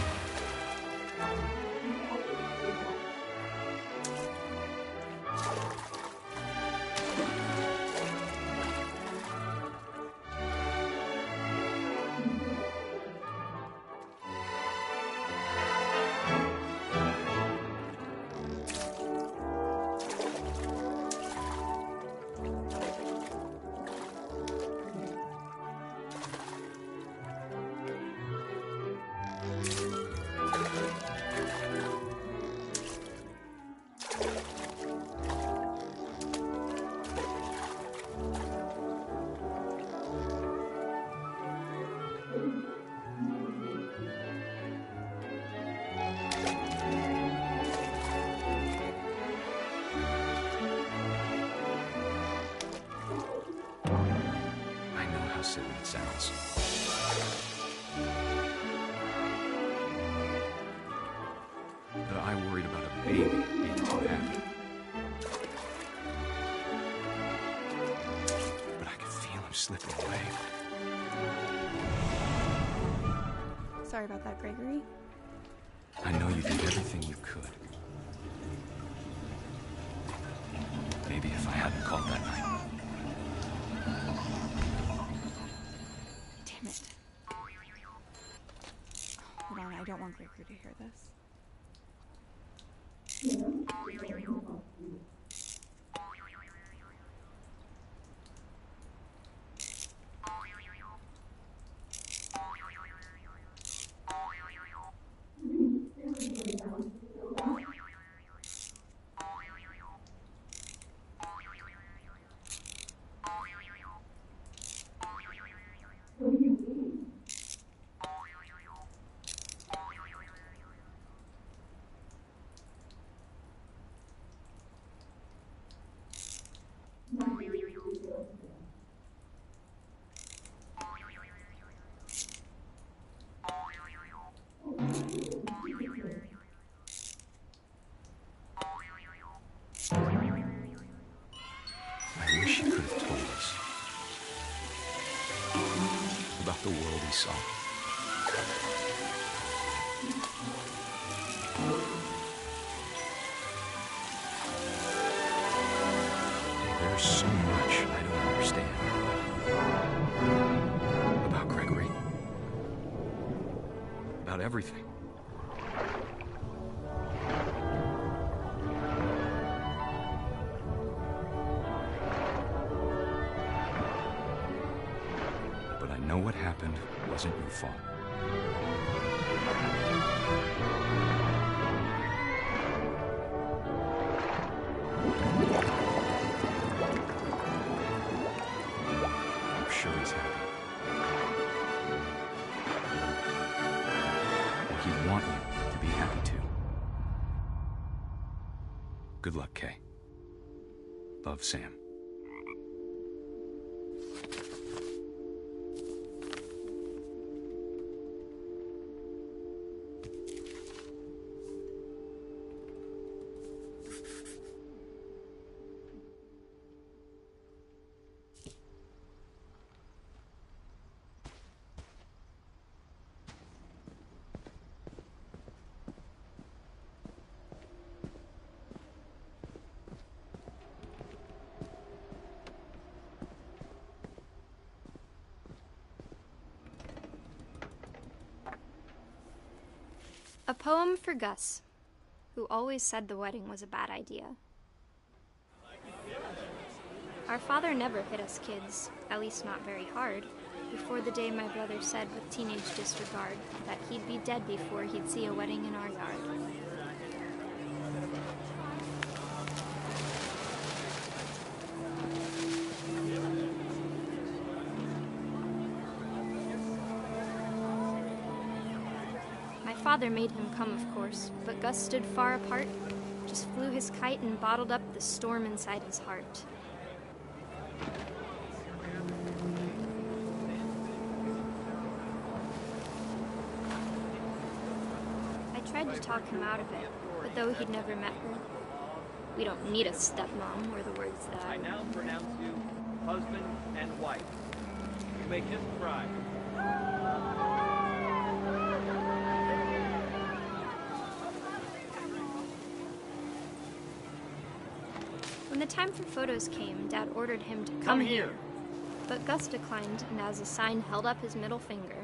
Silly it sounds. But I worried about a baby being too happy. But I could feel him slipping away. Sorry about that, Gregory. I know you did everything you could. Maybe if I hadn't called that night. Damn it. Hold on, I don't want Gregory to hear this. I wish he could have told us about the world he saw. There's so much I don't understand about Gregory, about everything. But I know what happened wasn't your fault. I'm sure he's happy. And he'd want you to be happy too. Good luck, Kay. Love, Sam. A poem for Gus, who always said the wedding was a bad idea. Our father never hit us kids, at least not very hard, before the day my brother said with teenage disregard that he'd be dead before he'd see a wedding in our yard. father made him come, of course, but Gus stood far apart, just flew his kite and bottled up the storm inside his heart. I tried to talk him out of it, but though he'd never met her, we don't need a stepmom, were the words that I now pronounce you husband and wife. You may kiss the bride. When the time for photos came, Dad ordered him to come here. But Gus declined, and as a sign held up his middle finger.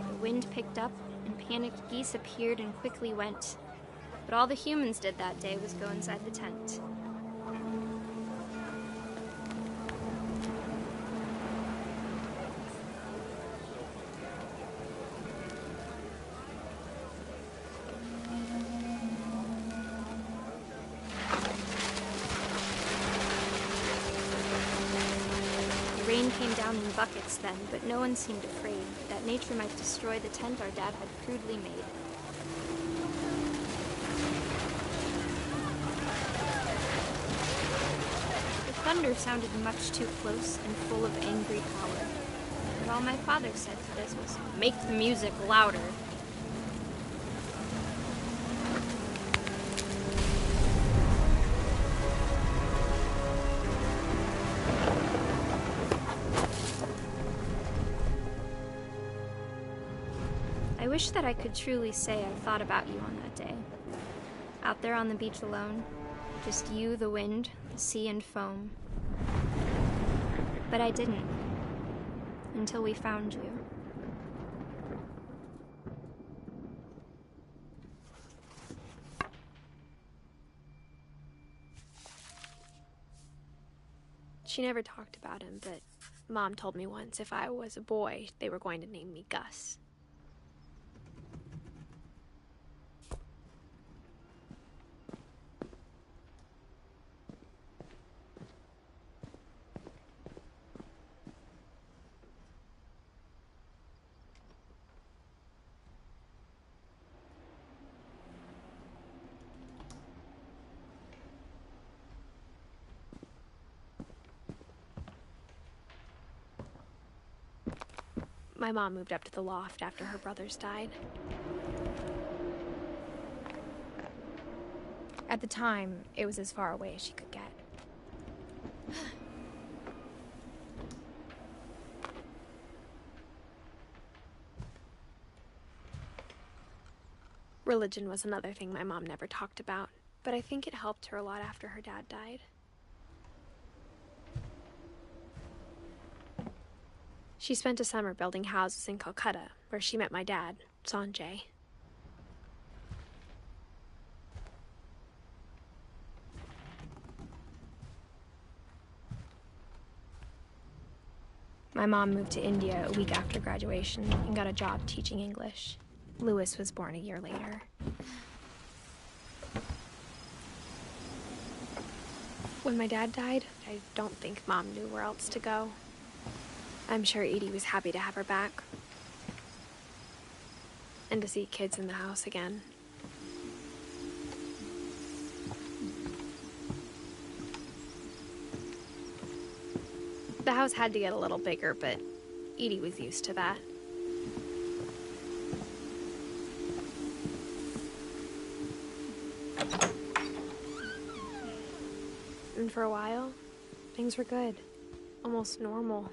The wind picked up, and panicked geese appeared and quickly went. But all the humans did that day was go inside the tent. The rain came down in buckets then, but no one seemed afraid that nature might destroy the tent our dad had crudely made. The thunder sounded much too close and full of angry power, but all my father said to this was, "Make the music louder." I wish that I could truly say I thought about you on that day. Out there on the beach alone, just you, the wind, the sea and foam. But I didn't, until we found you. She never talked about him, but Mom told me once if I was a boy, they were going to name me Gus. My mom moved up to the loft after her brothers died. At the time, it was as far away as she could get. Religion was another thing my mom never talked about, but I think it helped her a lot after her dad died. She spent a summer building houses in Calcutta, where she met my dad, Sanjay. My mom moved to India a week after graduation and got a job teaching English. Louis was born a year later. When my dad died, I don't think Mom knew where else to go. I'm sure Edie was happy to have her back. And to see kids in the house again. The house had to get a little bigger, but Edie was used to that. And for a while, things were good. Almost normal.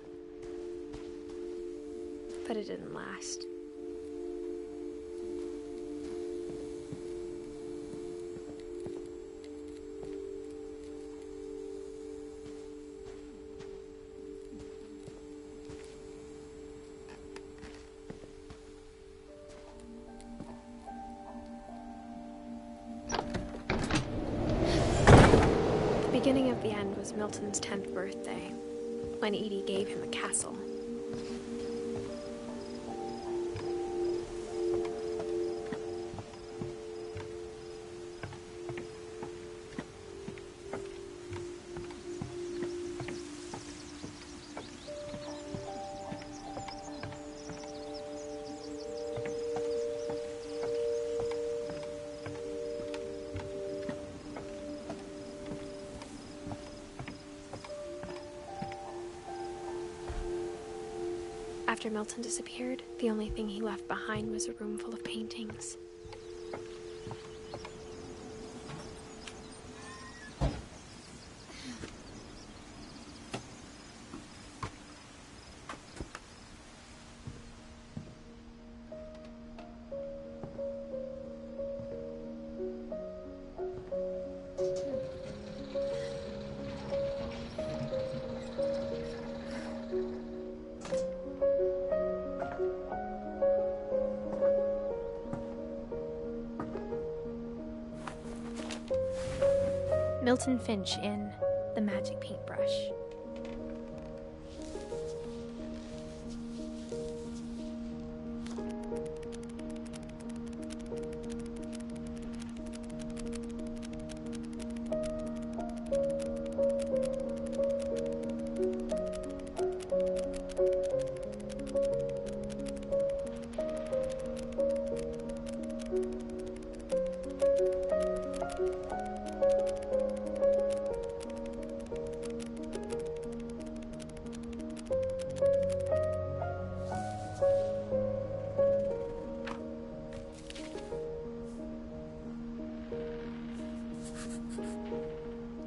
But it didn't last. The beginning of the end was Milton's 10th birthday, when Edie gave him a castle. After Milton disappeared, the only thing he left behind was a room full of paintings. Milton Finch in The Magic Paintbrush.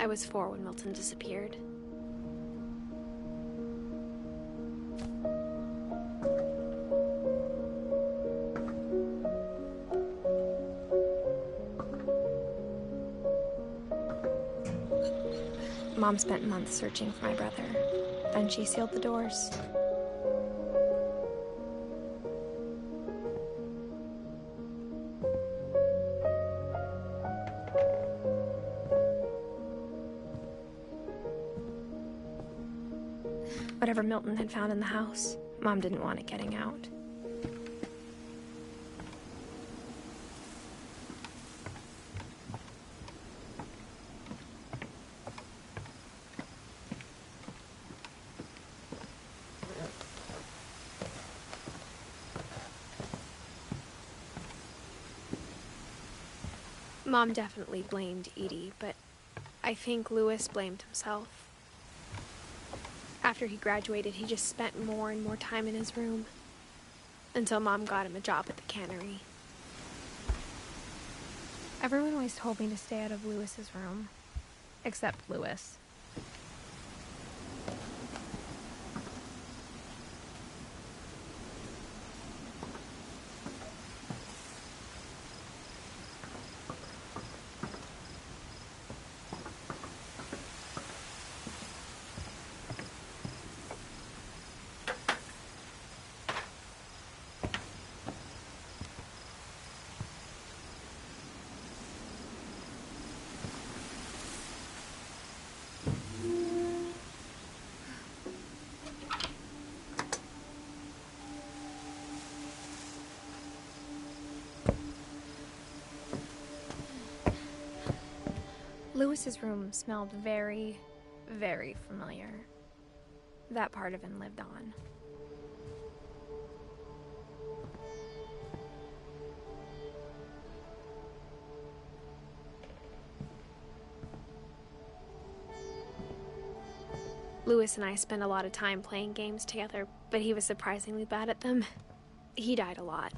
I was 4 when Milton disappeared. Mom spent months searching for my brother. Then she sealed the doors. Whatever Milton had found in the house, Mom didn't want it getting out. Mom definitely blamed Edie, but I think Louis blamed himself. After he graduated, he just spent more and more time in his room, until Mom got him a job at the cannery. Everyone always told me to stay out of Louis's room, except Louis. Louis's room smelled very, very familiar. That part of him lived on. Louis and I spent a lot of time playing games together, but he was surprisingly bad at them. He died a lot.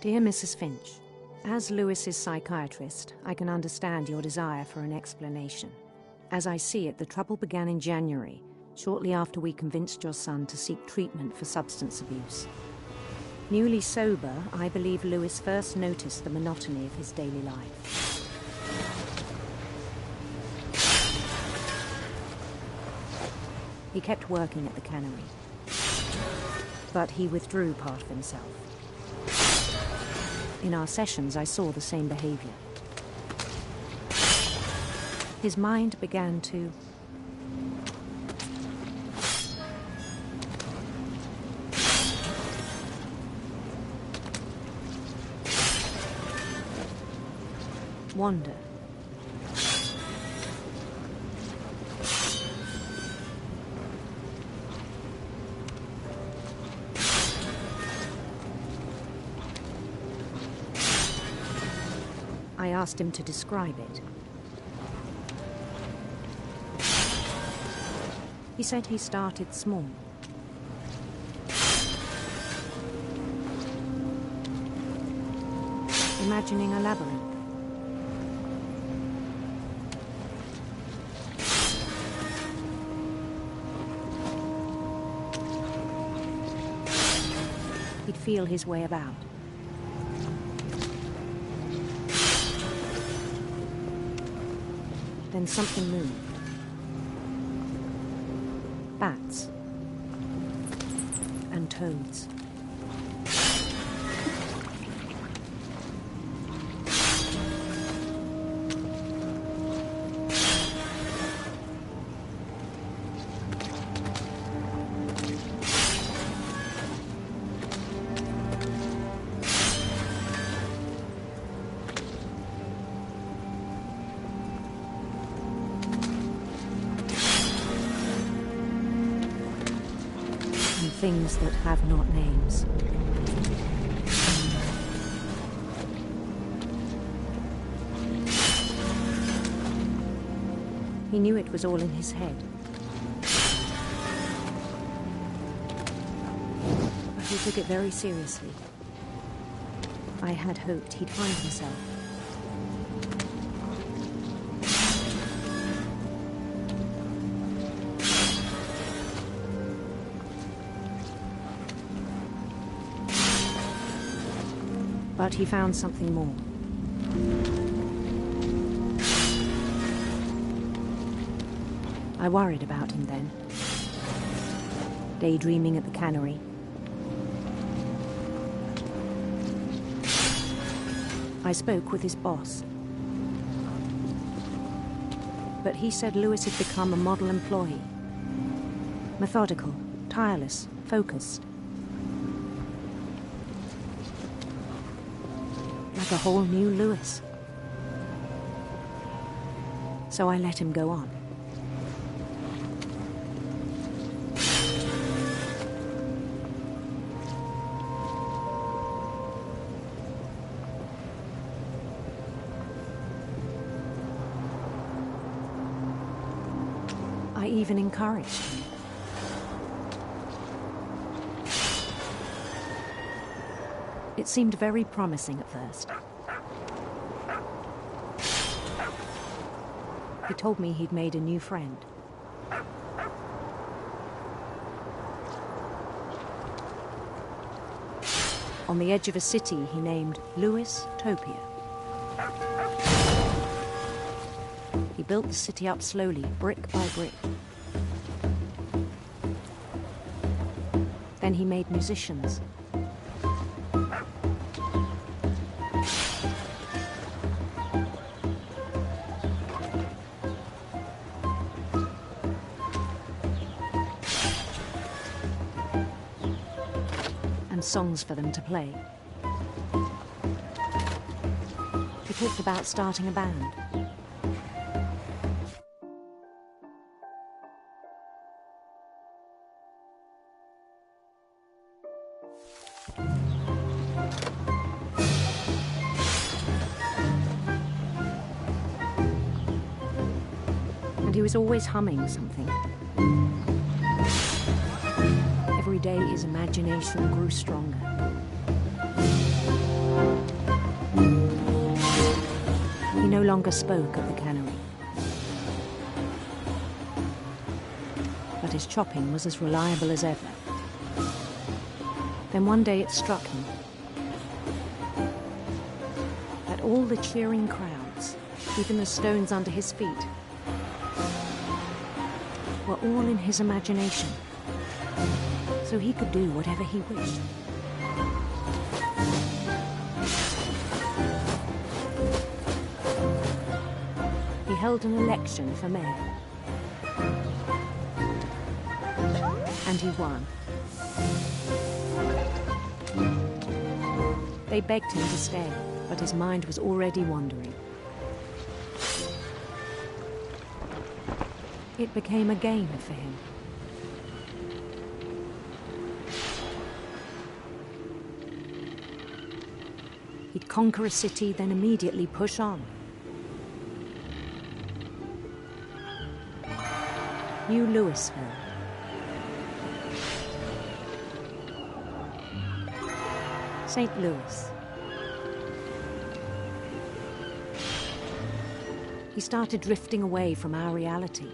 Dear Mrs. Finch, as Louis's psychiatrist, I can understand your desire for an explanation. As I see it, the trouble began in January, shortly after we convinced your son to seek treatment for substance abuse. Newly sober, I believe Louis first noticed the monotony of his daily life. He kept working at the cannery, but he withdrew part of himself. In our sessions, I saw the same behavior. His mind began to wander. asked him to describe it. He said he started small. Imagining a labyrinth. He'd feel his way about. Then something moved. Bats. And toads. Things that have not names. He knew it was all in his head. But he took it very seriously. I had hoped he'd find himself. But he found something more. I worried about him then. Daydreaming at the cannery. I spoke with his boss. But he said Lewis had become a model employee. Methodical, tireless, focused. Like a whole new Lewis. So I let him go on. I even encouraged him. It seemed very promising at first. He told me he'd made a new friend. On the edge of a city he named Lewis Topia. He built the city up slowly, brick by brick. Then he made musicians. And songs for them to play. He talked about starting a band. And he was always humming something. Every day his imagination grew stronger. He no longer spoke at the cannery. But his chopping was as reliable as ever. Then one day it struck him that all the cheering crowds, even the stones under his feet, were all in his imagination, so he could do whatever he wished. He held an election for mayor, and he won. They begged him to stay, but his mind was already wandering. It became a game for him. He'd conquer a city, then immediately push on. New Louisville. St. Louis. He started drifting away from our reality.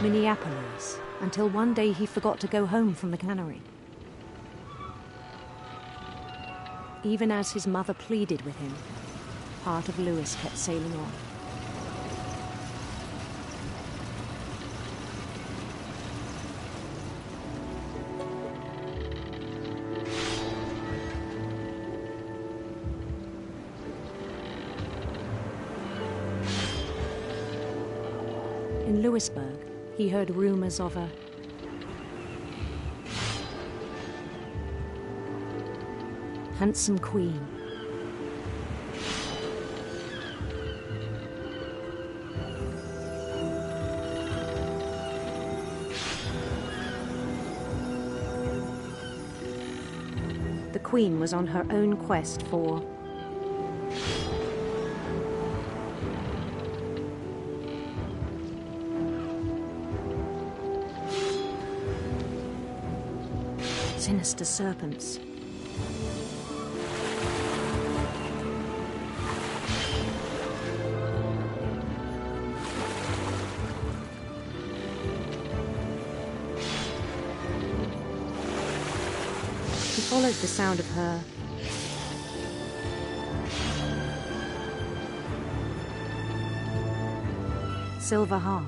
Minneapolis, until one day he forgot to go home from the cannery. Even as his mother pleaded with him, part of Louis kept sailing on. In Louisburg, he heard rumors of a handsome queen. The queen was on her own quest for sinister serpents. He followed the sound of her silver harp.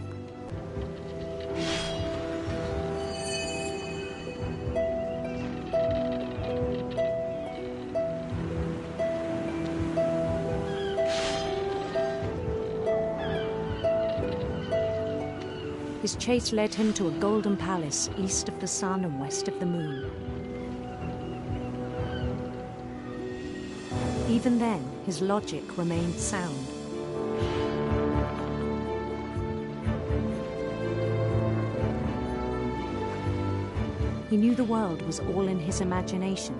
His chase led him to a golden palace east of the sun and west of the moon. Even then, his logic remained sound. He knew the world was all in his imagination.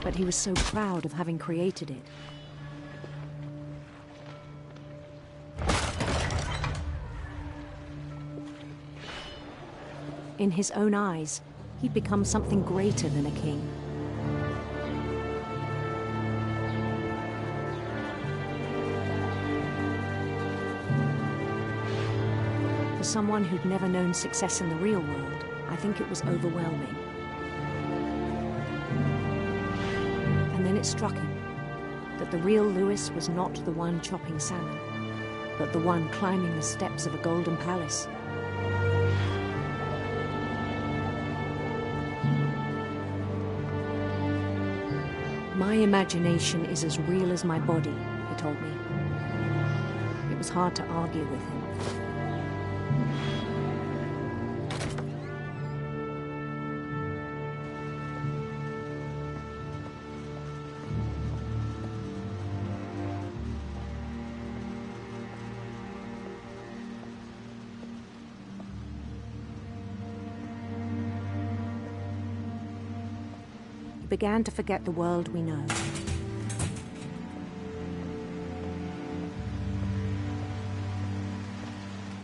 But he was so proud of having created it. In his own eyes, he'd become something greater than a king. For someone who'd never known success in the real world, I think it was overwhelming. And then it struck him that the real Louis was not the one chopping salmon, but the one climbing the steps of a golden palace. My imagination is as real as my body, he told me. It was hard to argue with him. Began to forget the world we know.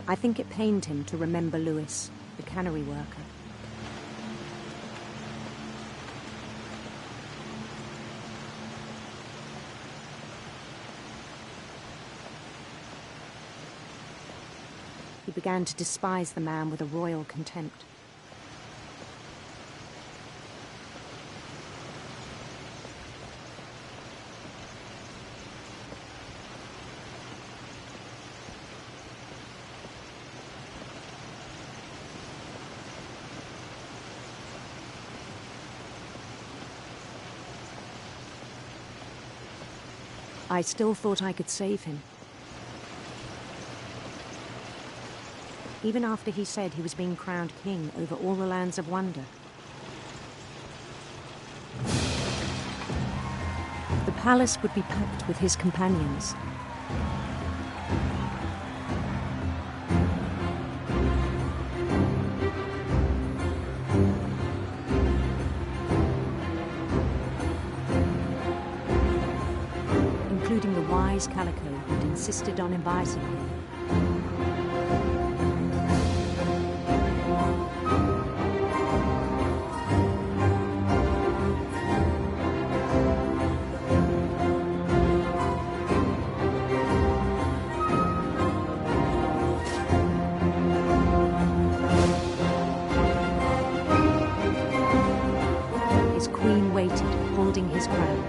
I think it pained him to remember Louis, the cannery worker. He began to despise the man with a royal contempt. I still thought I could save him. Even after he said he was being crowned king over all the lands of wonder. palace would be packed with his companions. Including the wise Calico who'd insisted on inviting him. His queen waited, holding his crown.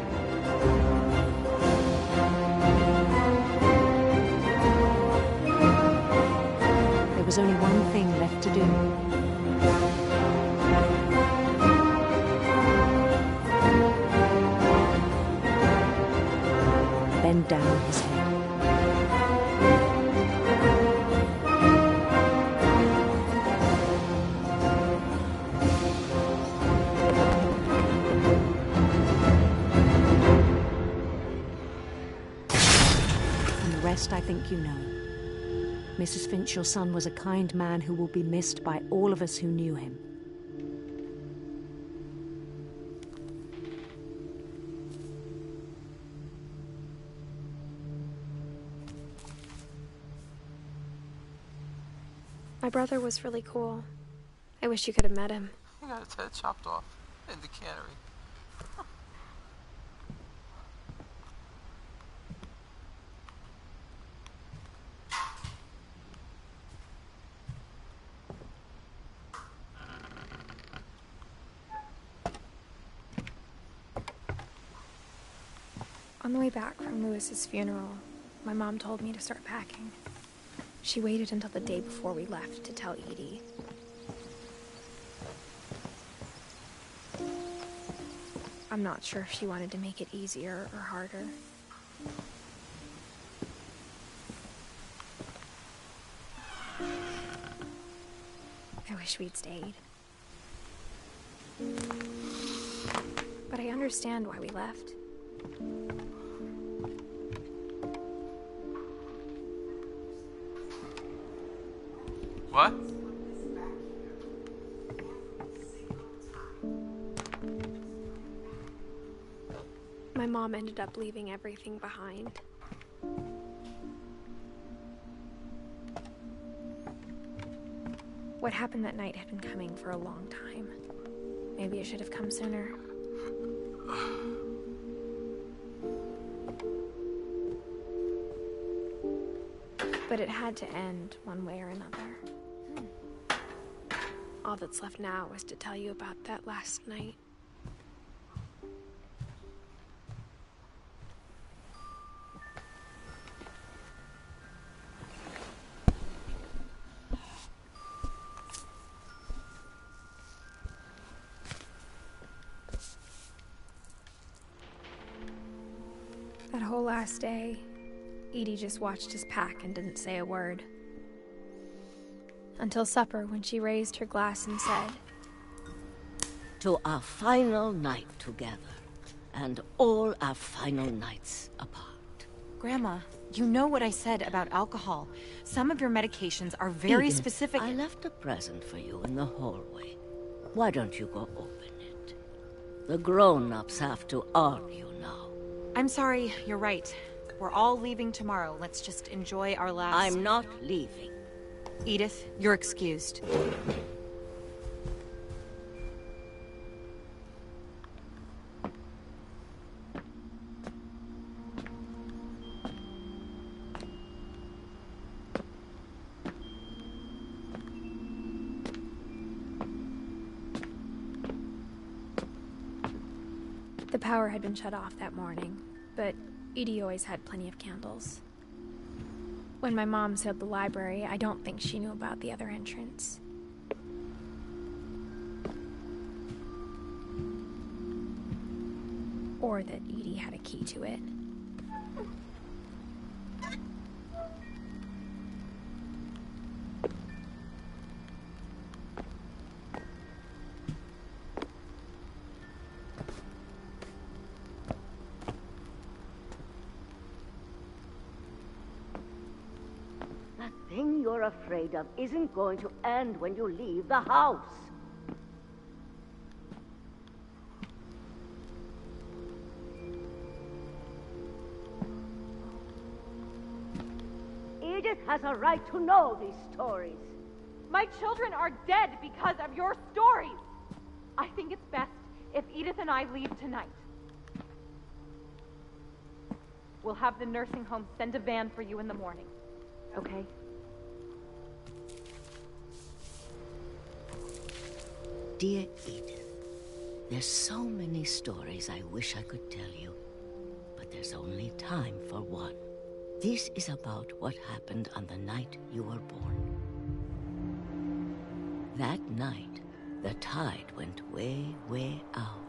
There was only one thing left to do. Bend down his head. And the rest I think you know. Mrs. Finch, your son was a kind man who will be missed by all of us who knew him. My brother was really cool. I wish you could have met him. He got his head chopped off in the cannery. On the way back from Lewis's funeral, my mom told me to start packing. She waited until the day before we left to tell Edie. I'm not sure if she wanted to make it easier or harder. I wish we'd stayed. But I understand why we left. What? My mom ended up leaving everything behind. What happened that night had been coming for a long time. Maybe it should have come sooner. But it had to end one way or another. All that's left now is to tell you about that last night. That whole last day, Edie just watched us pack and didn't say a word. Until supper, when she raised her glass and said, "To our final night together, and all our final nights apart." Grandma, you know what I said about alcohol. Some of your medications are very Edith, specific. I left a present for you in the hallway. Why don't you go open it? The grown-ups have to argue now. I'm sorry, you're right. We're all leaving tomorrow. Let's just enjoy our last... I'm not leaving. Edith, you're excused. The power had been shut off that morning, but Edie always had plenty of candles. When my mom said the library, I don't think she knew about the other entrance. Or that Edie had a key to it. you're afraid of isn't going to end when you leave the house. Edith has a right to know these stories. My children are dead because of your stories. I think it's best if Edith and I leave tonight. We'll have the nursing home send a van for you in the morning, okay? Dear Edith, there's so many stories I wish I could tell you, but there's only time for one. This is about what happened on the night you were born. That night, the tide went way, way out.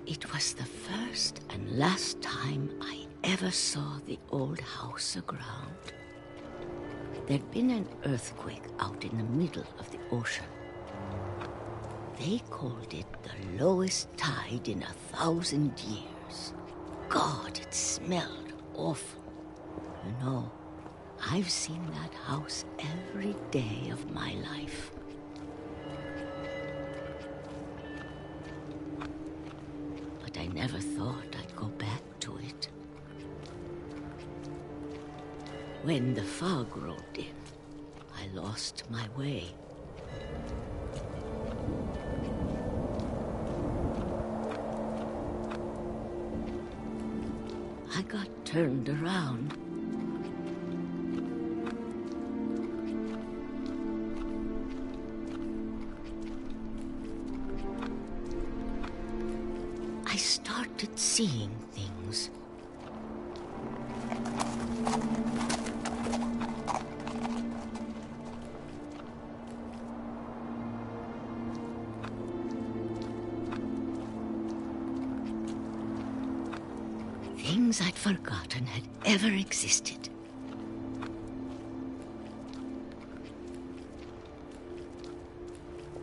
It was the first and last time I ever saw the old house aground. There'd been an earthquake out in the middle of the ocean. They called it the lowest tide in 1,000 years. God, it smelled awful. You know, I've seen that house every day of my life. But I never thought I'd go back to it. When the fog rolled in, I lost my way. I got turned around. I started seeing things. Things I'd forgotten had ever existed.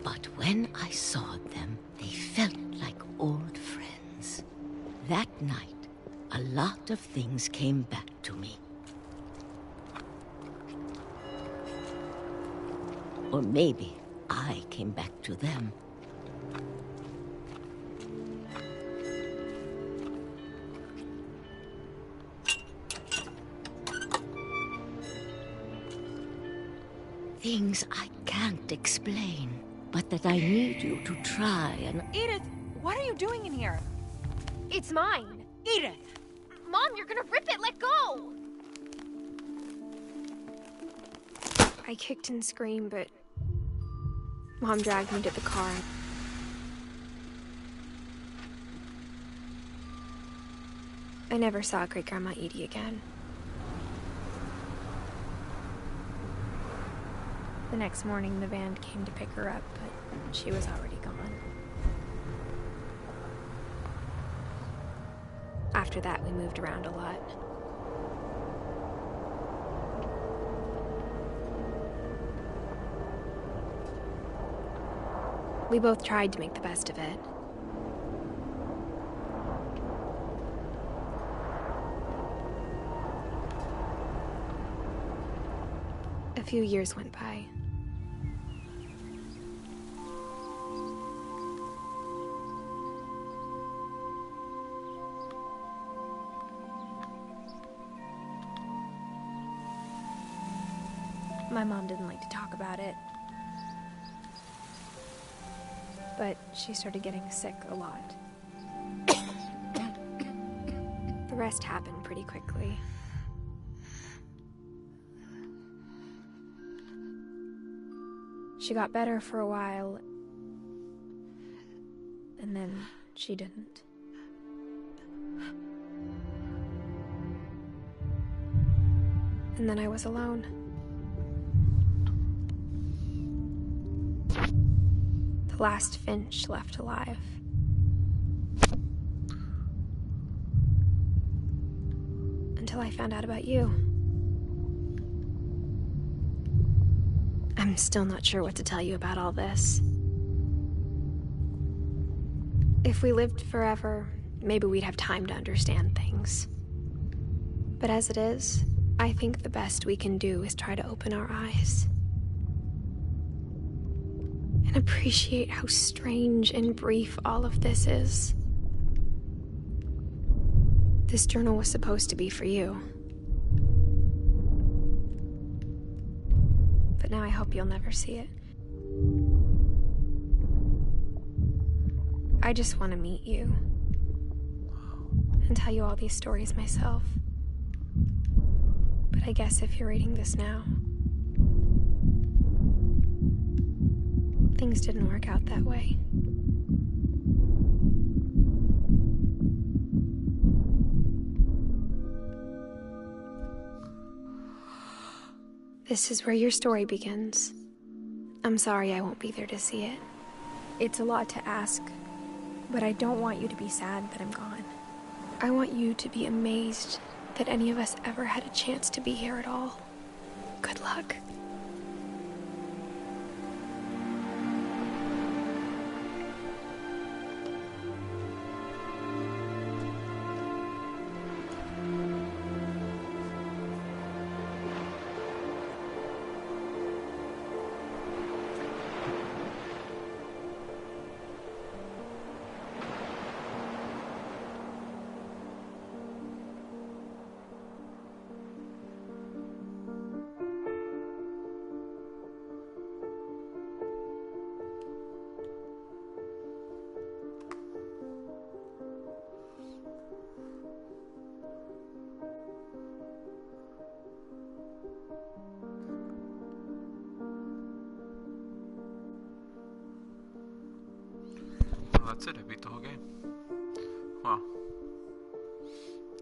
But when I saw them, they felt like old friends. That night, a lot of things came back to me. Or maybe I came back to them. Things I can't explain, but that I need you to try and... Edith, what are you doing in here? It's mine. Edith! Mom, you're gonna rip it! Let go! I kicked and screamed, but Mom dragged me to the car. I never saw Great-Grandma Edie again. The next morning, the van came to pick her up, but she was already gone. After that, we moved around a lot. We both tried to make the best of it. A few years went by. My mom didn't like to talk about it. But she started getting sick a lot. The rest happened pretty quickly. She got better for a while, and then she didn't. And then I was alone. The last Finch left alive. Until I found out about you. I'm still not sure what to tell you about all this. If we lived forever, maybe we'd have time to understand things. But as it is, I think the best we can do is try to open our eyes. And appreciate how strange and brief all of this is. This journal was supposed to be for you. But now I hope you'll never see it. I just want to meet you. And tell you all these stories myself. But I guess if you're reading this now, things didn't work out that way. This is where your story begins. I'm sorry I won't be there to see it. It's a lot to ask, but I don't want you to be sad that I'm gone. I want you to be amazed that any of us ever had a chance to be here at all. Good luck. Well, that's it. I beat the whole game. Wow.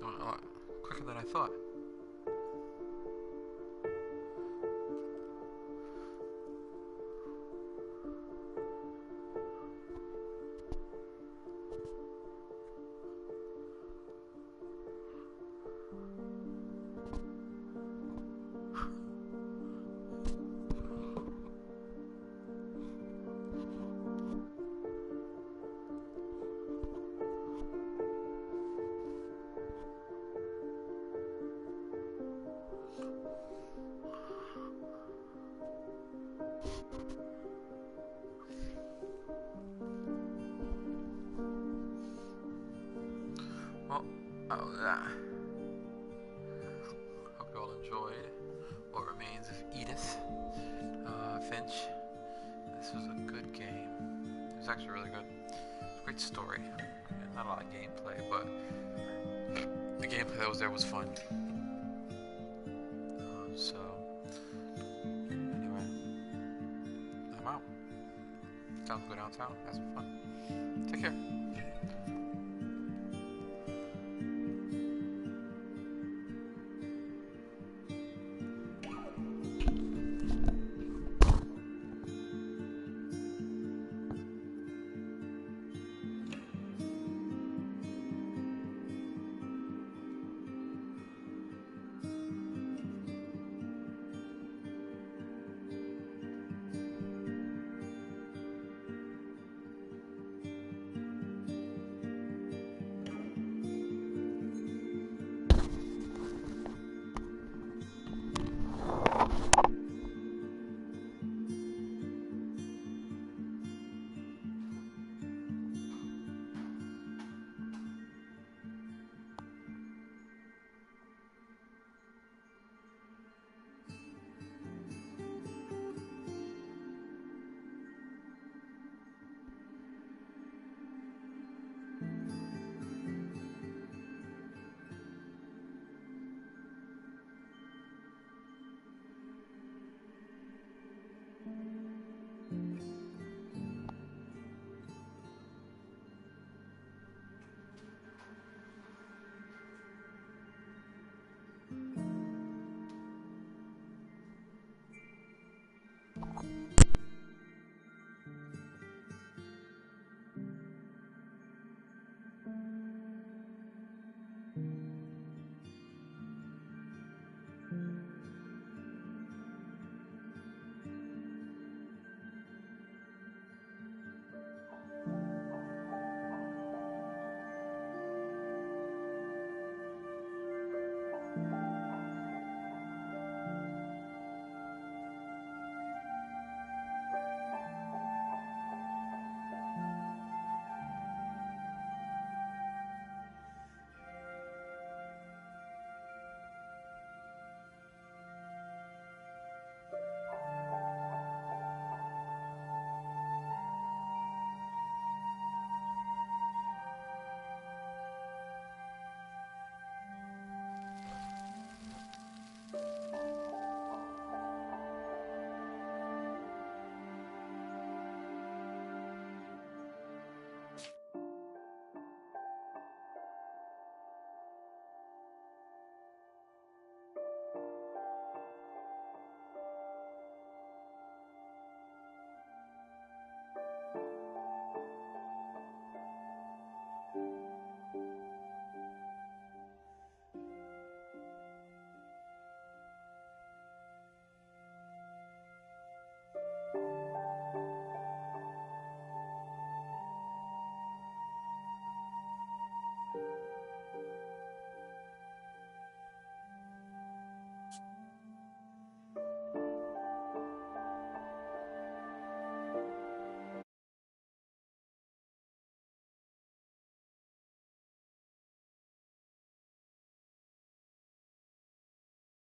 A lot quicker than I thought. Well, hope you all enjoyed What Remains of Edith Finch. This was a good game. It was actually really good. It's a great story. Not a lot of gameplay, but the gameplay that was there was fun. So, anyway, I'm out. Time to go downtown, have some fun. Take care.